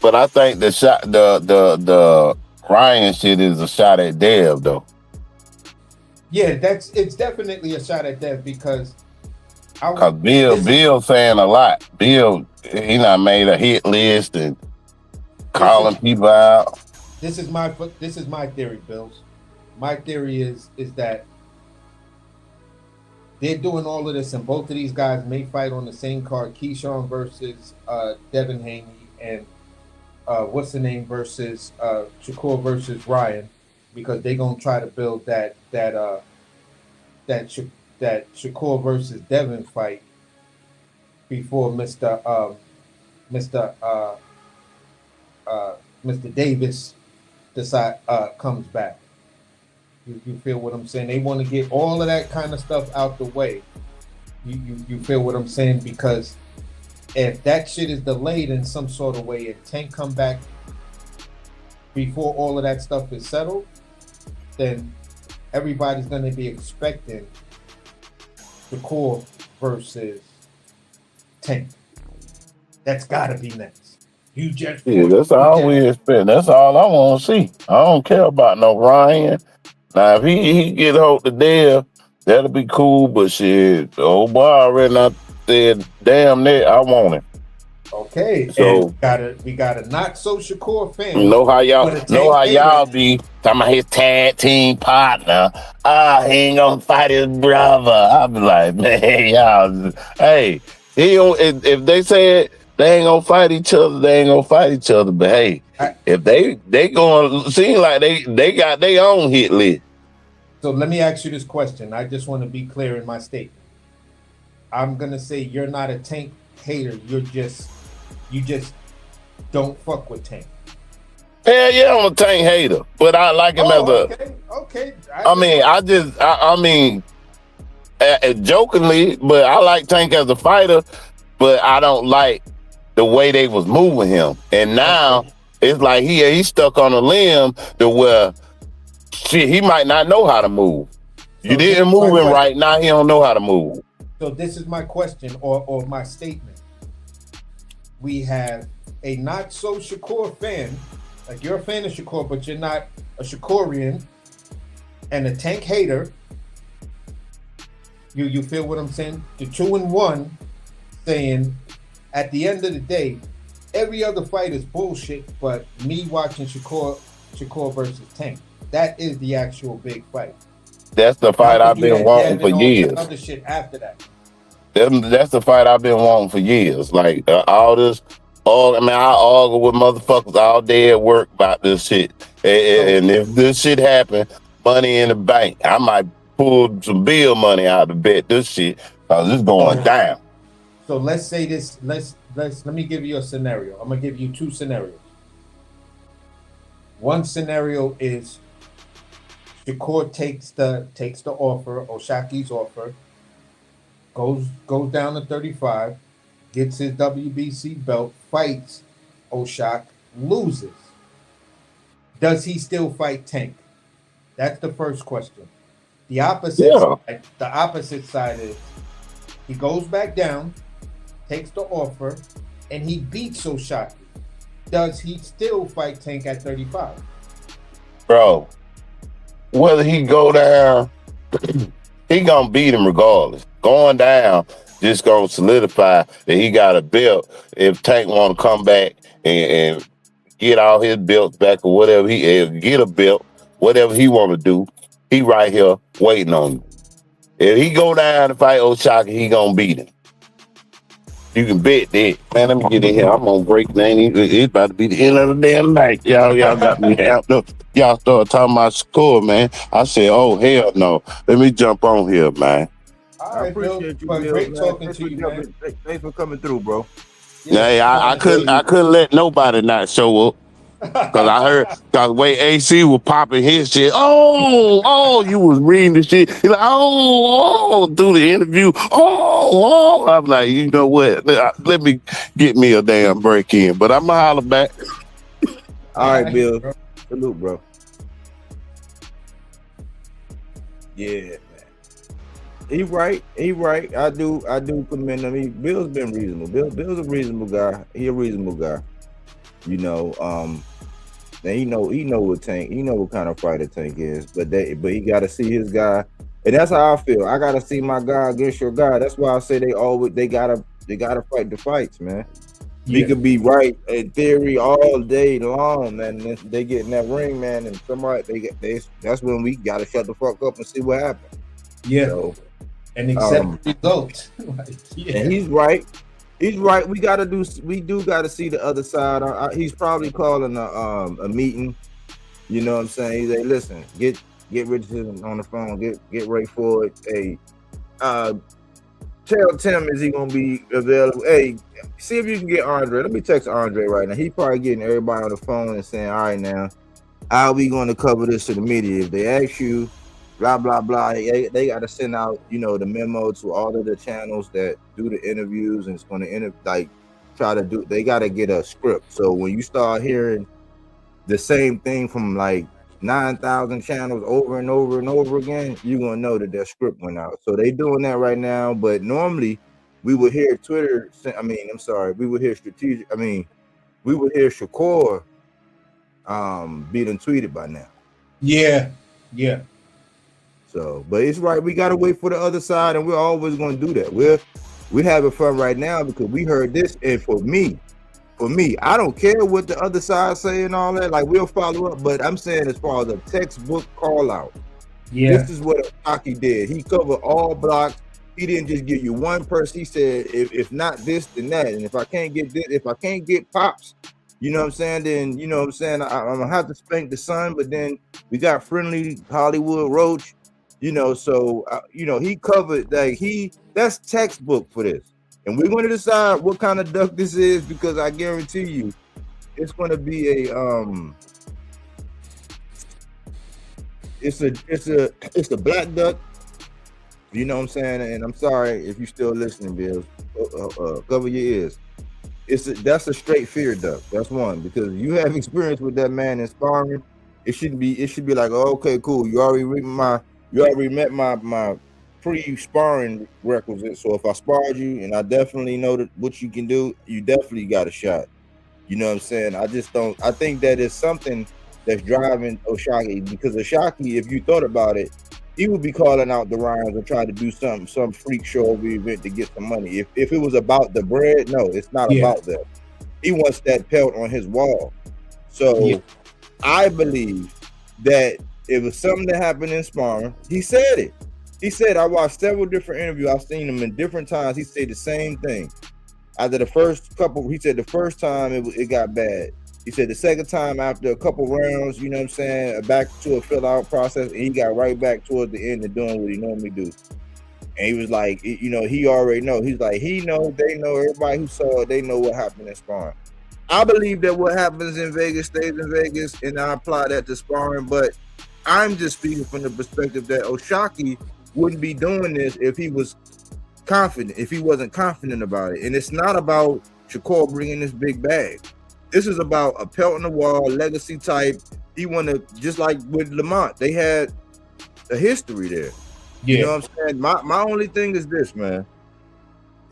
But I think the Ryan shit is a shot at Dev though. Yeah, it's definitely a shot at Dev because Bill saying a lot. Bill, he not made a hit list and calling people out. This is my theory, Bills. My theory is that they're doing all of this, and both of these guys may fight on the same card: Keyshawn versus Devin Haney, and what's the name versus Shakur versus Ryan, because they're gonna try to build that Shakur versus Devin fight before Mr. Davis comes back. You feel what I'm saying? They want to get all of that kind of stuff out the way. You feel what I'm saying? Because if that shit is delayed in some sort of way, if Tank come back before all of that stuff is settled, then everybody's going to be expecting Shakur versus Tank. That's got to be next. That's all we expect. That's all I want to see. I don't care about no Ryan. Now, if he get hold of Dev, that'll be cool. But shit, the old boy already not said, damn that, I want him. Okay, So and we got a not so Shakur fan. know how but a y'all Tank be talking about his tag team partner. Ah, he ain't gonna fight his brother. I be like, man, y'all. Hey, he don't, if they say they ain't gonna fight each other, they ain't gonna fight each other. But hey, hater. if they going seem like they got their own hit list. So let me ask you this question. I just want to be clear in my statement. I'm gonna say you're not a Tank hater. You just don't fuck with Tank. Hell yeah, I'm a Tank hater, but I like him as a. Okay. I mean, jokingly, but I like Tank as a fighter, but I don't like the way they was moving him. And now it's like he's stuck on a limb to where shit, he might not know how to move. You didn't move him right, now he don't know how to move. So this is my question or my statement. We have a not so Shakur fan, like you're a fan of Shakur, but you're not a Shakurian, and a Tank hater. You feel what I'm saying? The 2-1 saying at the end of the day, every other fight is bullshit, but me watching Shakur versus Tank, that is the actual big fight. That's the fight I've been wanting for years. Other shit after that. That's the fight I've been wanting for years. Like all this, I argue with motherfuckers all day at work about this shit. And if this shit happen, money in the bank, I might pull some bill money out to bet this shit because it's going down. So let's say this. Let me give you a scenario. I'm gonna give you two scenarios. One scenario is Shakur takes the offer, Oshaki's offer, goes down to 35, gets his WBC belt, fights Oshak, loses. Does he still fight Tank? That's the first question. The opposite side is he goes back down, takes the offer, and he beats Oshaki. Does he still fight Tank at 35? Bro, whether he go down, he gonna beat him regardless. Going down just gonna solidify that he got a belt. If Tank want to come back and get all his belts back or whatever, get a belt, whatever he want to do, he right here waiting on you. If he go down to fight Oshaki, he gonna beat him. You can bet that. Man, let me get in here. I'm on break, man. It's about to be the end of the damn night. Y'all got me out. Y'all started talking about score, man. I said, oh, hell no. Let me jump on here, man. I appreciate you, Bill. Great talking to you, man. Thanks for coming through, bro. Yeah, I couldn't let nobody not show up. Cause I heard, cause the way AC was popping his shit. Oh, you was reading the shit. He like, through the interview. I'm like, you know what? Let me get me a damn break in. But I'm gonna holler back. All right, Bill. Salute, bro. Yeah, man. He right. I do commend him. Bill's been reasonable. Bill's a reasonable guy. He a reasonable guy. You know, and he know what Tank, he know what kind of fighter Tank is, but he gotta see his guy, and that's how I feel. I gotta see my guy against your guy. That's why I say they gotta fight the fights, man. Yeah. We could be right in theory all day long, man. And they get in that ring, man, and somebody that's when we gotta shut the fuck up and see what happens. Yeah, so, and accept the result. And he's right. He's right. We do gotta see the other side. He's probably calling a meeting. You know what I'm saying? He's like, listen, get Richardson on the phone. Get Ray Ford. Hey, tell Tim, is he gonna be available? Hey, see if you can get Andre. Let me text Andre right now. He probably getting everybody on the phone and saying, all right, now, how are we going to cover this to the media? If they ask you, blah blah blah, they got to send out, the memo to all of the channels that do the interviews, and it's going to try to do. They got to get a script. So when you start hearing the same thing from like 9,000 channels over and over and over again, you're gonna know that their script went out. So they doing that right now. But normally we would hear we would hear strategic. We would hear Shakur being tweeted by now. Yeah. So, but it's right. We gotta wait for the other side, and we're always gonna do that. We're having fun right now because we heard this, and for me, I don't care what the other side say and all that. Like, we'll follow up, but I'm saying as far as a textbook call out, Yeah. this is what Hockey did. He covered all blocks. He didn't just give you one person. He said, if not this, then that. And if I can't get this, if I can't get Pops, you know what I'm saying, then, you know what I'm saying, I'm going to have to spank the son. But then we got friendly Hollywood Roach, you know, so, you know, he covered, like, that's textbook for this. And we're going to decide what kind of duck this is, because I guarantee you it's going to be it's a black duck. You know what I'm saying? And I'm sorry if you're still listening, Bills. Cover your ears. That's a straight fear duck. That's one, because you have experience with that man in sparring. It should be like, oh, okay, cool. You already met my pre-sparring requisites. So if I sparred you and I definitely know that what you can do, you definitely got a shot. You know what I'm saying? I think that is something that's driving O'Shaquie, because O'Shaquie, if you thought about it, he would be calling out the Ryans and trying to do some freak show over event to get some money. If it was about the bread, no, it's not about that. He wants that pelt on his wall. So I believe that it was something that happened in sparring. He said it. He said, I watched several different interviews. I've seen him in different times. He said the same thing. After the first couple, he said the first time it got bad. He said the second time, after a couple rounds, you know what I'm saying, back to a fill-out process, and he got right back towards the end of doing what he normally do. And he was like, you know, he already know. He's like, he know, they know, everybody who saw it, they know what happened in sparring. I believe that what happens in Vegas stays in Vegas, and I apply that to sparring, but I'm just speaking from the perspective that O'Shaquie wouldn't be doing this if he was confident, if he wasn't confident about it. And it's not about Shakur bringing this big bag. This is about a pelt on the wall, legacy type. He want to, just like with Lamont, they had a history there. You know what I'm saying? My only thing is this, man.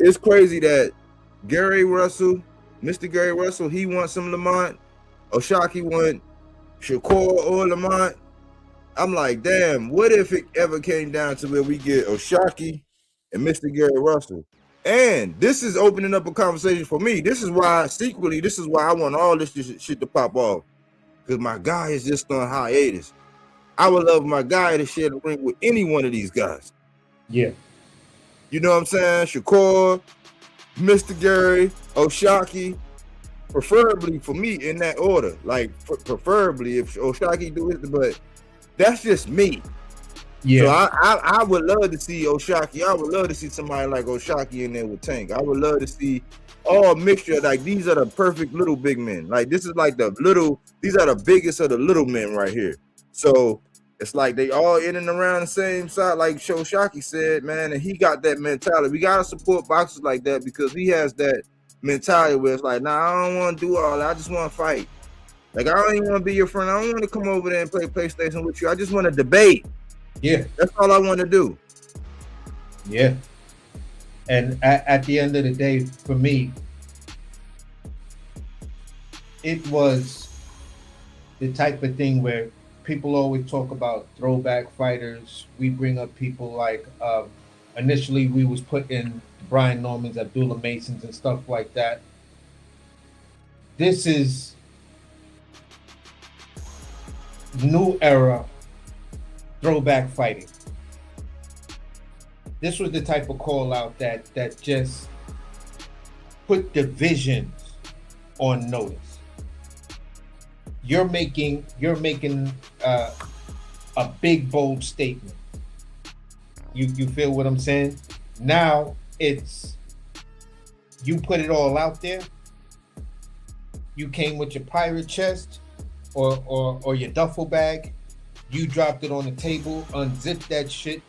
It's crazy that Gary Russell, Mr. Gary Russell, he wants some Lamont. O'Shaquie want Shakur or Lamont. I'm like, damn, what if it ever came down to where we get O'Shaquie and Mr. Gary Russell? And this is opening up a conversation for me. This is why, secretly, this is why I want all this shit to pop off. Because my guy is just on hiatus. I would love my guy to share the ring with any one of these guys. Yeah. You know what I'm saying? Shakur, Mr. Gary, O'Shaquie, preferably for me in that order. Like, preferably if O'Shaquie do it, but that's just me. Yeah. So I would love to see O'Shaquie. I would love to see somebody like O'Shaquie in there with Tank. I would love to see all mixture. Like, these are the perfect little big men. Like, this is like these are the biggest of the little men right here. So it's like they all in and around the same side, like O'Shaquie said, man, and he got that mentality. We gotta support boxers like that, because he has that mentality where it's like, nah, I don't want to do all that. I just want to fight. Like, I don't even want to be your friend. I don't want to come over there and play PlayStation with you. I just want to debate. Yeah. That's all I want to do. Yeah. And at the end of the day, for me, it was the type of thing where people always talk about throwback fighters. We bring up people like, initially we was put in Brian Normans, Abdullah Masons, and stuff like that. This is new era throwback fighting. This was the type of call out that just put divisions on notice. You're making a big bold statement. You feel what I'm saying? Now it's, you put it all out there. You came with your pirate chest or your duffel bag. You dropped it on the table, unzipped that shit,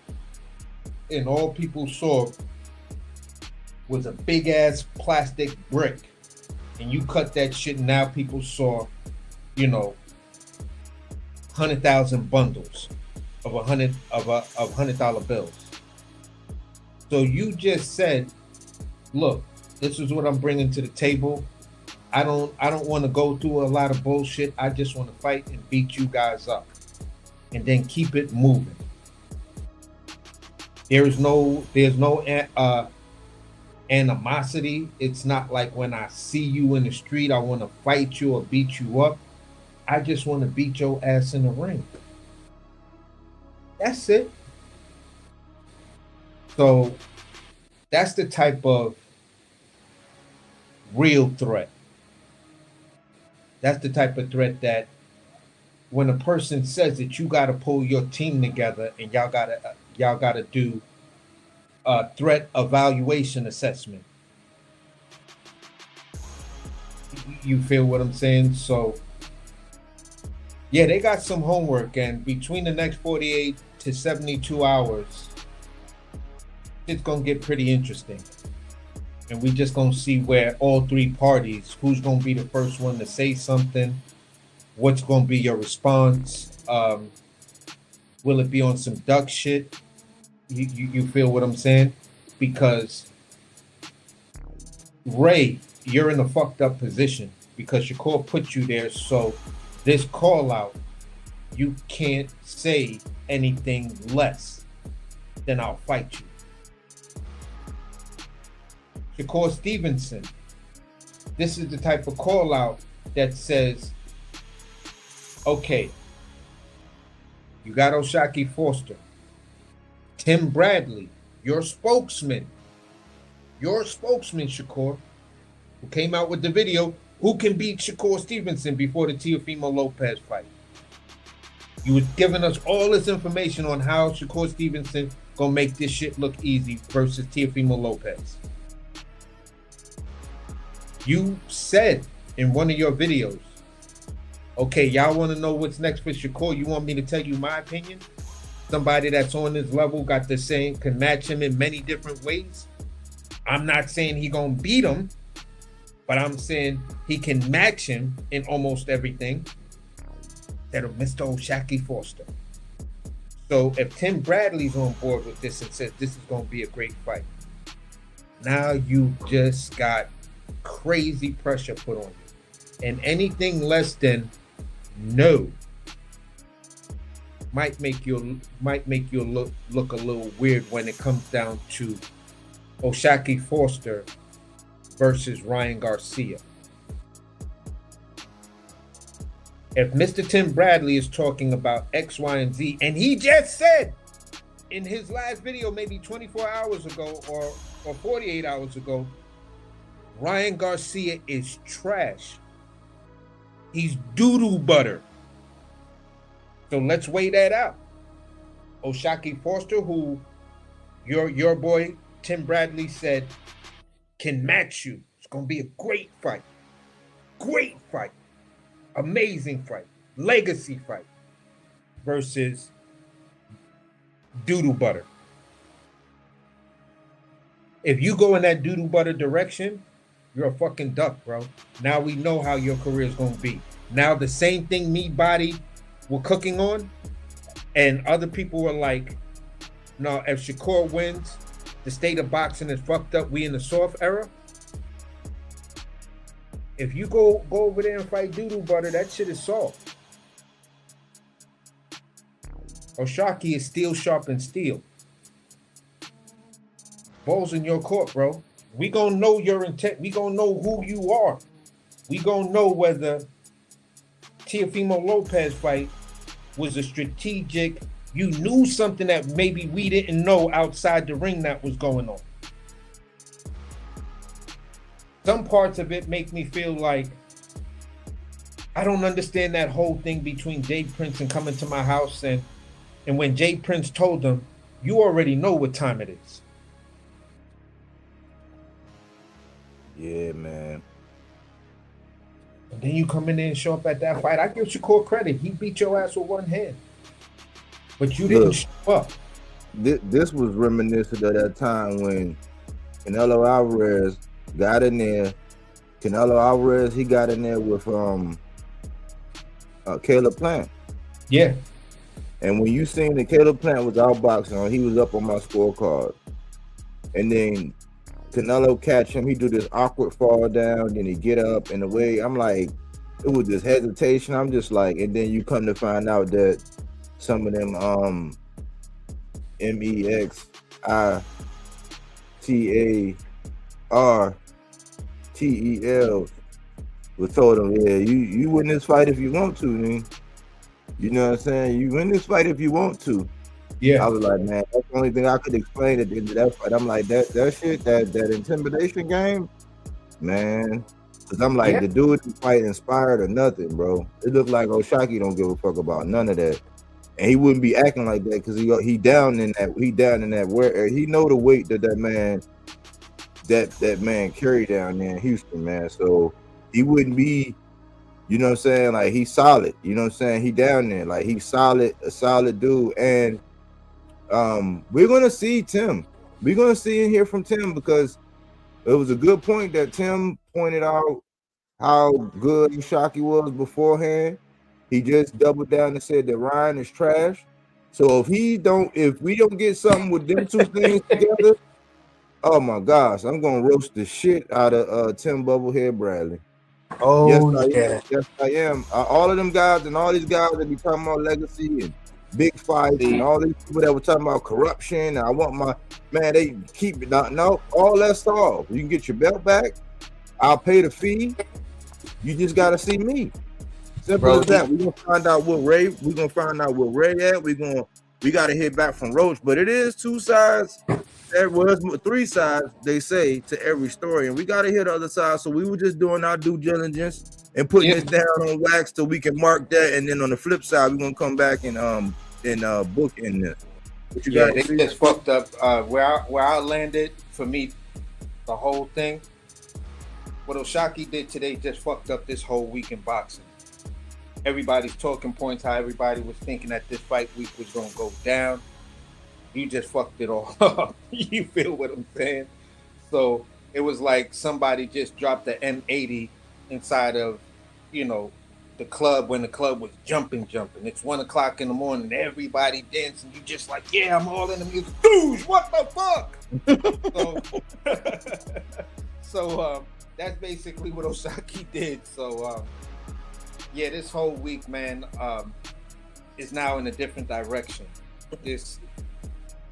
and all people saw was a big ass plastic brick. And you cut that shit, and now people saw, you know, 100,000 bundles of $100 bills. So you just said, look, this is what I'm bringing to the table. I don't want to go through a lot of bullshit. I just want to fight and beat you guys up, and then keep it moving. There's no animosity. It's not like when I see you in the street, I want to fight you or beat you up. I just want to beat your ass in the ring. That's it. So that's the type of real threat. That's the type of threat that when a person says that you got to pull your team together and y'all got to do a threat evaluation assessment. You feel what I'm saying? So yeah, they got some homework, and between the next 48 to 72 hours, it's gonna get pretty interesting. And we just gonna see where all three parties, who's gonna be the first one to say something, what's gonna be your response. Will it be on some duck shit? You feel what I'm saying? Because Ray, you're in a fucked up position because Shakur put you there. So this call out, you can't say anything less than I'll fight you. Shakur Stevenson, this is the type of call out that says, okay, you got O'Shaquie Foster, Tim Bradley, your spokesman, Shakur, who came out with the video, who can beat Shakur Stevenson before the Teofimo Lopez fight. You was giving us all this information on how Shakur Stevenson gonna make this shit look easy versus Teofimo Lopez. You said in one of your videos, okay, y'all want to know what's next for Shakur? You want me to tell you my opinion? Somebody that's on this level got the same, can match him in many different ways. I'm not saying he gonna beat him, but I'm saying he can match him in almost everything. That of Mr. O'Shaquie Foster. So if Tim Bradley's on board with this and says this is gonna be a great fight, now you just got crazy pressure put on you. And anything less than no might make you look a little weird when it comes down to O'Shaquie Foster versus Ryan Garcia. If Mr. Tim Bradley is talking about X, Y, and Z, and he just said in his last video, maybe 24 hours ago or 48 hours ago, Ryan Garcia is trash. He's doo-doo butter. So let's weigh that out. O'Shaquie Foster, who your boy Tim Bradley said can match you. It's gonna be a great fight. Great fight. Amazing fight. Legacy fight. Versus doo-doo butter. If you go in that doo-doo butter direction, you're a fucking duck, bro. Now we know how your career is going to be. Now the same thing me body were cooking on, and other people were like, no, if Shakur wins, the state of boxing is fucked up. We in the soft era. If you go over there and fight doo-doo butter, that shit is soft. O'Shaquie is steel sharp steel. Ball's in your court, bro. We gonna know your intent. We gonna know who you are. We gonna know whether Teofimo Lopez fight was a strategic. You knew something that maybe we didn't know outside the ring that was going on. Some parts of it make me feel like I don't understand that whole thing between Jay Prince and coming to my house, and when Jay Prince told them, you already know what time it is. Yeah, man. And then you come in there and show up at that fight. I give Shakur credit. He beat your ass with one hand. But you didn't show up. This was reminiscent of that time when Canelo Alvarez got in there. Canelo Alvarez, he got in there with Caleb Plant. Yeah. And when you seen that Caleb Plant was outboxing, he was up on my scorecard. And then Canelo catch him, he do this awkward fall down, then he get up, and the way I'm like, it was this hesitation. I'm just like, and then you come to find out that some of them MEXITA was told him, yeah, you win this fight if you want to, man. You know what I'm saying? You win this fight if you want to. Yeah. I was like, man, that's the only thing I could explain at the end of that fight. I'm like, that shit, that intimidation game, man. Cause I'm like, the dude didn't fight inspired or nothing, bro. It looked like O'Shaquie don't give a fuck about none of that. And he wouldn't be acting like that because he down in that where he know the weight that man carried down there in Houston, man. So he wouldn't be, you know what I'm saying? Like he's solid, you know what I'm saying? He down there, like he's solid, a solid dude. And we're gonna see Tim. We're gonna see and hear from Tim because it was a good point that Tim pointed out how good Shockey was beforehand. He just doubled down and said that Ryan is trash. So if we don't get something with them two things together, oh my gosh, I'm gonna roast the shit out of Tim Bubblehead Bradley. Oh yes, I am. All of them guys and all these guys that be talking about legacy and big fights and all these people that were talking about corruption. I want my man. They keep it. No, all that's solved. You can get your belt back. I'll pay the fee. You just gotta see me. Simple as that. We're gonna find out what Ray. We're gonna find out what Ray at. We gotta hear back from Roach. But it is two sides. There was three sides, they say, to every story, and we gotta hear the other side. So we were just doing our due diligence and putting it down on wax so we can mark that. And then on the flip side, we're gonna come back and book in this. What you got? They just fucked up where I landed. For me, the whole thing. What O'Shaquie did today just fucked up this whole week in boxing. Everybody's talking points, how everybody was thinking that this fight week was going to go down. You just fucked it all up. You feel what I'm saying? So it was like somebody just dropped the M80 inside of, the club when the club was jumping. It's 1 o'clock in the morning, everybody dancing. You just like, yeah, I'm all in the music. Dude, what the fuck? So that's basically what O'Shaquie did. So this whole week, man, is now in a different direction.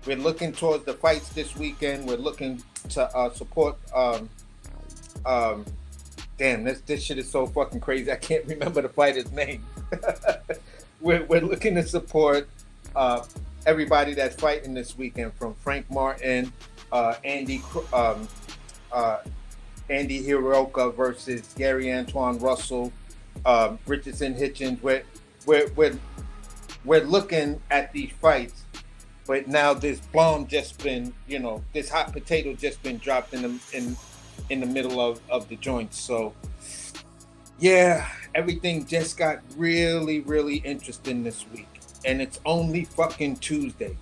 We're looking towards the fights this weekend. We're looking to support. Damn, this shit is so fucking crazy. I can't remember the fighter's name. We're looking to support everybody that's fighting this weekend, from Frank Martin, Andy Hiroka versus Gary Antoine Russell, Richardson Hitchens. We're looking at these fights, but now this bomb just been, this hot potato just been dropped in the middle of the joint. So everything just got really, really interesting this week, and it's only fucking Tuesday.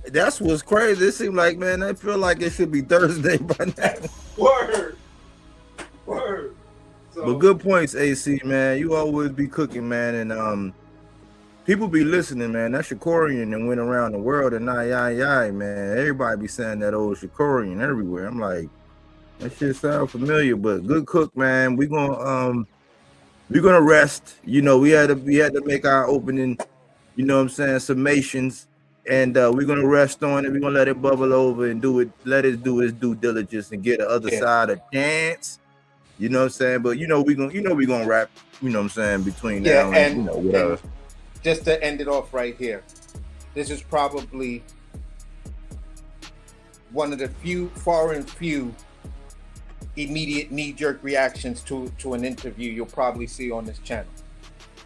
That's what's crazy. It seems like, man, I feel like it should be Thursday by now. Word. So, but good points, AC, man. You always be cooking, man, and people be listening, man. That Shakorian and went around the world and man. Everybody be saying that old Shakorian everywhere. I'm like, that shit sound familiar, but good cook, man. We're gonna rest. We had to make our opening, summations. And we're gonna rest on it. We're gonna let it bubble over and let it do its due diligence and get the other side a chance. You know what I'm saying? But we're gonna wrap, between now and whatever. And just to end it off right here, this is probably one of the few immediate knee-jerk reactions to an interview you'll probably see on this channel.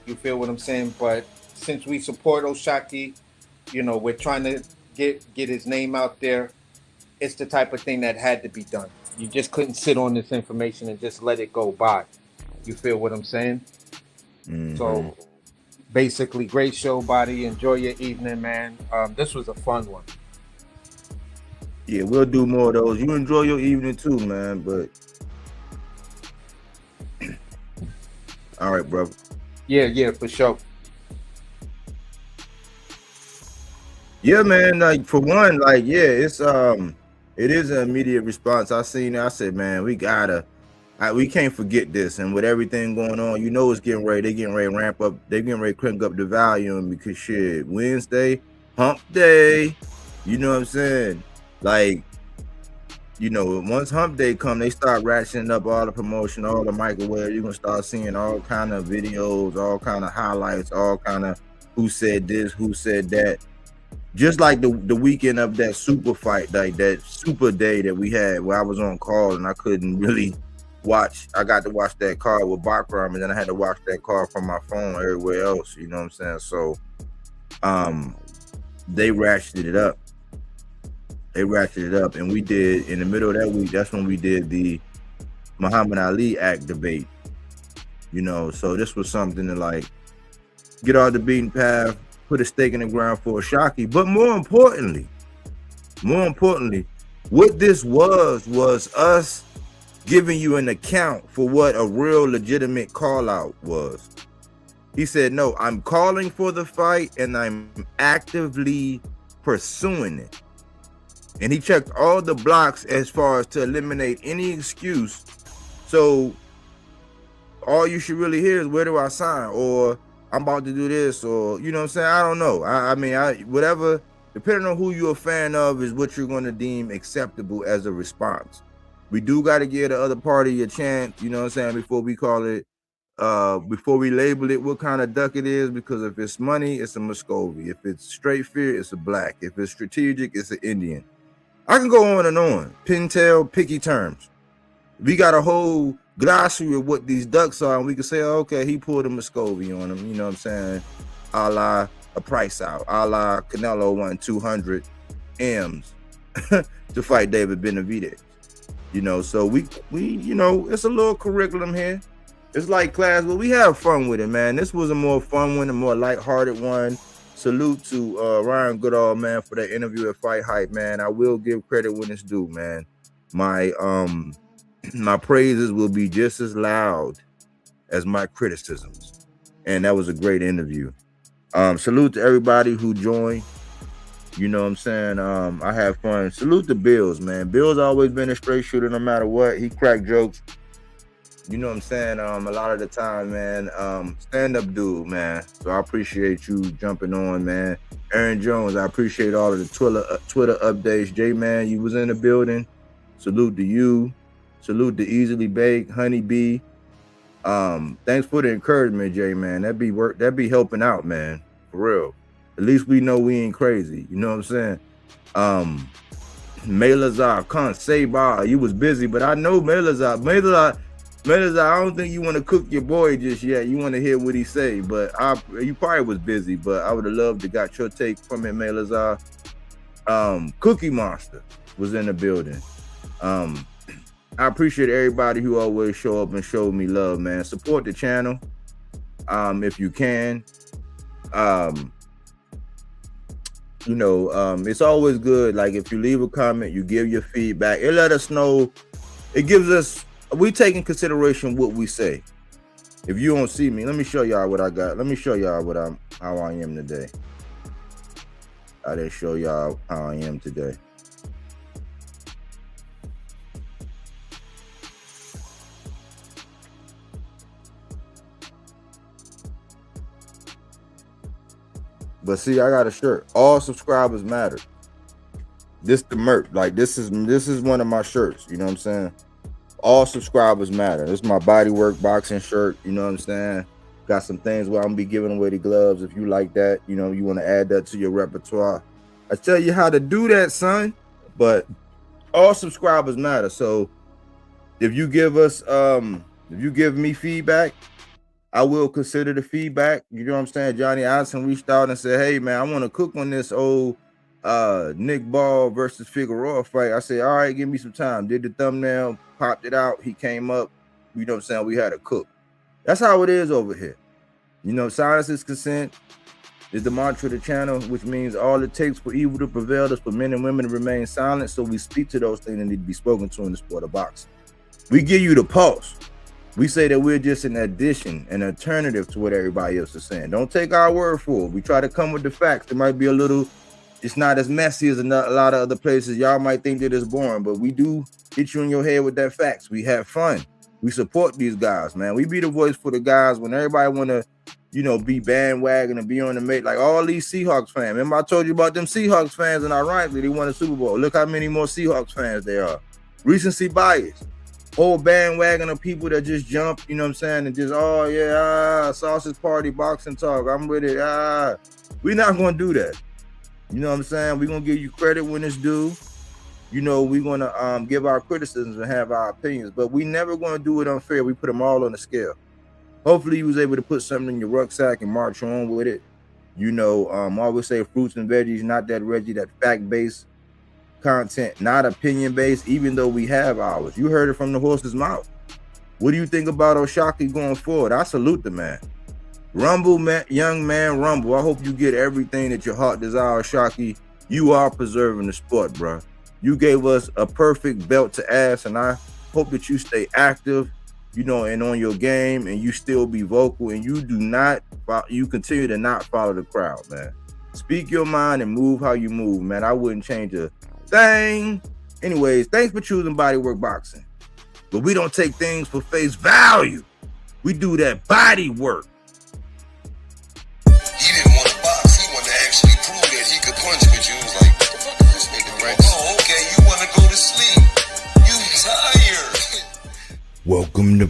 You feel what I'm saying? But since we support O'Shaquie, we're trying to get his name out there. It's the type of thing that had to be done. You just couldn't sit on this information and just let it go by. You feel what I'm saying? Mm-hmm. So basically, great show, Body. Enjoy your evening, man. This was a fun one. Yeah, we'll do more of those. You enjoy your evening too, man. But all right, brother. Yeah, for sure. Yeah, man. Like for one, it's it is an immediate response. I seen it. I said, man, we can't forget this. And with everything going on, it's getting ready. They're getting ready to ramp up. They're getting ready to crank up the volume because shit, Wednesday, hump day. You know what I'm saying? Like you know, once hump day come, they start ratcheting up all the promotion, all the microwave. You're gonna start seeing all kind of videos, all kind of highlights, all kind of who said this, who said that. Just like the weekend of that super fight, like that super day that we had where I was on call and I couldn't really watch. I got to watch that card with Backfees, and then I had to watch that card from my phone everywhere else. You know what I'm saying? So they ratcheted it up. They ratcheted it up, and we did in the middle of that week. That's when we did the Muhammad Ali Act debate. You know, so this was something to like get off the beaten path, put a stake in the ground for Shockey. But more importantly, what this was us giving you an account for what a real legitimate call out was. He said, no, I'm calling for the fight and I'm actively pursuing it. And he checked all the blocks as far as to eliminate any excuse. So all you should really hear is, where do I sign? Or I'm about to do this, or, you know what I'm saying? I don't know. I mean, whatever, depending on who you're a fan of is what you're going to deem acceptable as a response. We do got to give the other party a chance, you know what I'm saying, before we call it, before we label it what kind of duck it is, because if it's money, it's a Muscovy. If it's straight fear, it's a black. If it's strategic, it's an Indian. I can go on and on. Pintail, picky terms. We got a whole glossary of what these ducks are, and we can say, oh, okay, he pulled a Muscovy on him, you know what I'm saying? A la a price out, a la Canelo won 200 M's to fight David Benavidez. You know, so we you know, it's a little curriculum here. It's like class, but we have fun with it, man. This was a more fun one, a more lighthearted one. Salute to Ryan Goodall, man, for that interview at Fight Hype, man. I will give credit when it's due, man. My my praises will be just as loud as my criticisms. And that was a great interview. Salute to everybody who joined. You know what I'm saying? I had fun. Salute to Bills, man. Bill's always been a straight shooter no matter what. He cracked jokes. You know what I'm saying? A lot of the time, man. Stand-up dude, man. So I appreciate you jumping on, man. Aaron Jones, I appreciate all of the Twitter updates. J-Man, you was in the building. Salute to you. Salute to Easily Baked, Honey Bee. Thanks for the encouragement, J-Man. That be helping out, man. For real. At least we know we ain't crazy. You know what I'm saying? Melazar, can't say bye. You was busy, but I know Melazar, I don't think you want to cook your boy just yet. You want to hear what he say, but you probably was busy, but I would have loved to got your take from it, Melazar. Cookie Monster was in the building. I appreciate everybody who always show up and show me love, man. Support the channel if you can. You know, it's always good. Like if you leave a comment, you give your feedback. It let us know. It gives us. We take in consideration what we say. If you don't see me, let me show y'all what I got. Let me show y'all how I am today. I didn't show y'all how I am today. But see, I got a shirt. All subscribers matter. This the merch. Like this is one of my shirts. You know what I'm saying? All subscribers matter. This is my Bodywork boxing shirt. You know what I'm saying? Got some things where I'm gonna be giving away the gloves. If you like that, you know, you want to add that to your repertoire. I tell you how to do that, son. But all subscribers matter. So if you give us, if you give me feedback, I will consider the feedback. You know what I'm saying? Johnny Addison reached out and said, hey man, I want to cook on this old Nick Ball versus Figueroa fight. I said, all right, give me some time. Did the thumbnail, popped it out. He came up. You know what I'm saying? We had to cook. That's how it is over here. You know, silence is consent is the mantra of the channel, which means all it takes for evil to prevail is for men and women to remain silent. So we speak to those things that need to be spoken to in the sport of boxing. We give you the pulse. We say that we're just an addition, an alternative to what everybody else is saying. Don't take our word for it. We try to come with the facts. It might be a little, it's not as messy as a lot of other places. Y'all might think that it's boring, but we do hit you in your head with that facts. We have fun. We support these guys, man. We be the voice for the guys when everybody want to, you know, be bandwagon and be on the mate. Like all these Seahawks fans. Remember I told you about them Seahawks fans, and ironically, they won a Super Bowl. Look how many more Seahawks fans there are. Recency bias. Whole bandwagon of people that just jump, you know what I'm saying, and just, oh yeah, sausage party, boxing talk, I'm with it. We're not gonna do that. You know what I'm saying? We're gonna give you credit when it's due. You know, we're gonna give our criticisms and have our opinions, but we never gonna do it unfair. We put them all on the scale. Hopefully you was able to put something in your rucksack and march on with it. You know, I always say fruits and veggies, not that Reggie, that fact-based content, not opinion-based, even though we have ours. You heard it from the horse's mouth. What do you think about Oshaki going forward? I salute the man. Rumble, man, young man, rumble. I hope you get everything that your heart desires, Oshaki. You are preserving the sport, bro. You gave us a perfect belt to ass, and I hope that you stay active, you know, and on your game, and you still be vocal, and you continue to not follow the crowd, man. Speak your mind and move how you move, man. I wouldn't change a thing. Anyways, thanks for choosing Bodywork Boxing. But we don't take things for face value. We do that body work. He didn't want to box. He wanted to actually prove that he could punch, but you was like, what the fuck is this nigga, right? Oh, okay, you want to go to sleep. You tired. Welcome to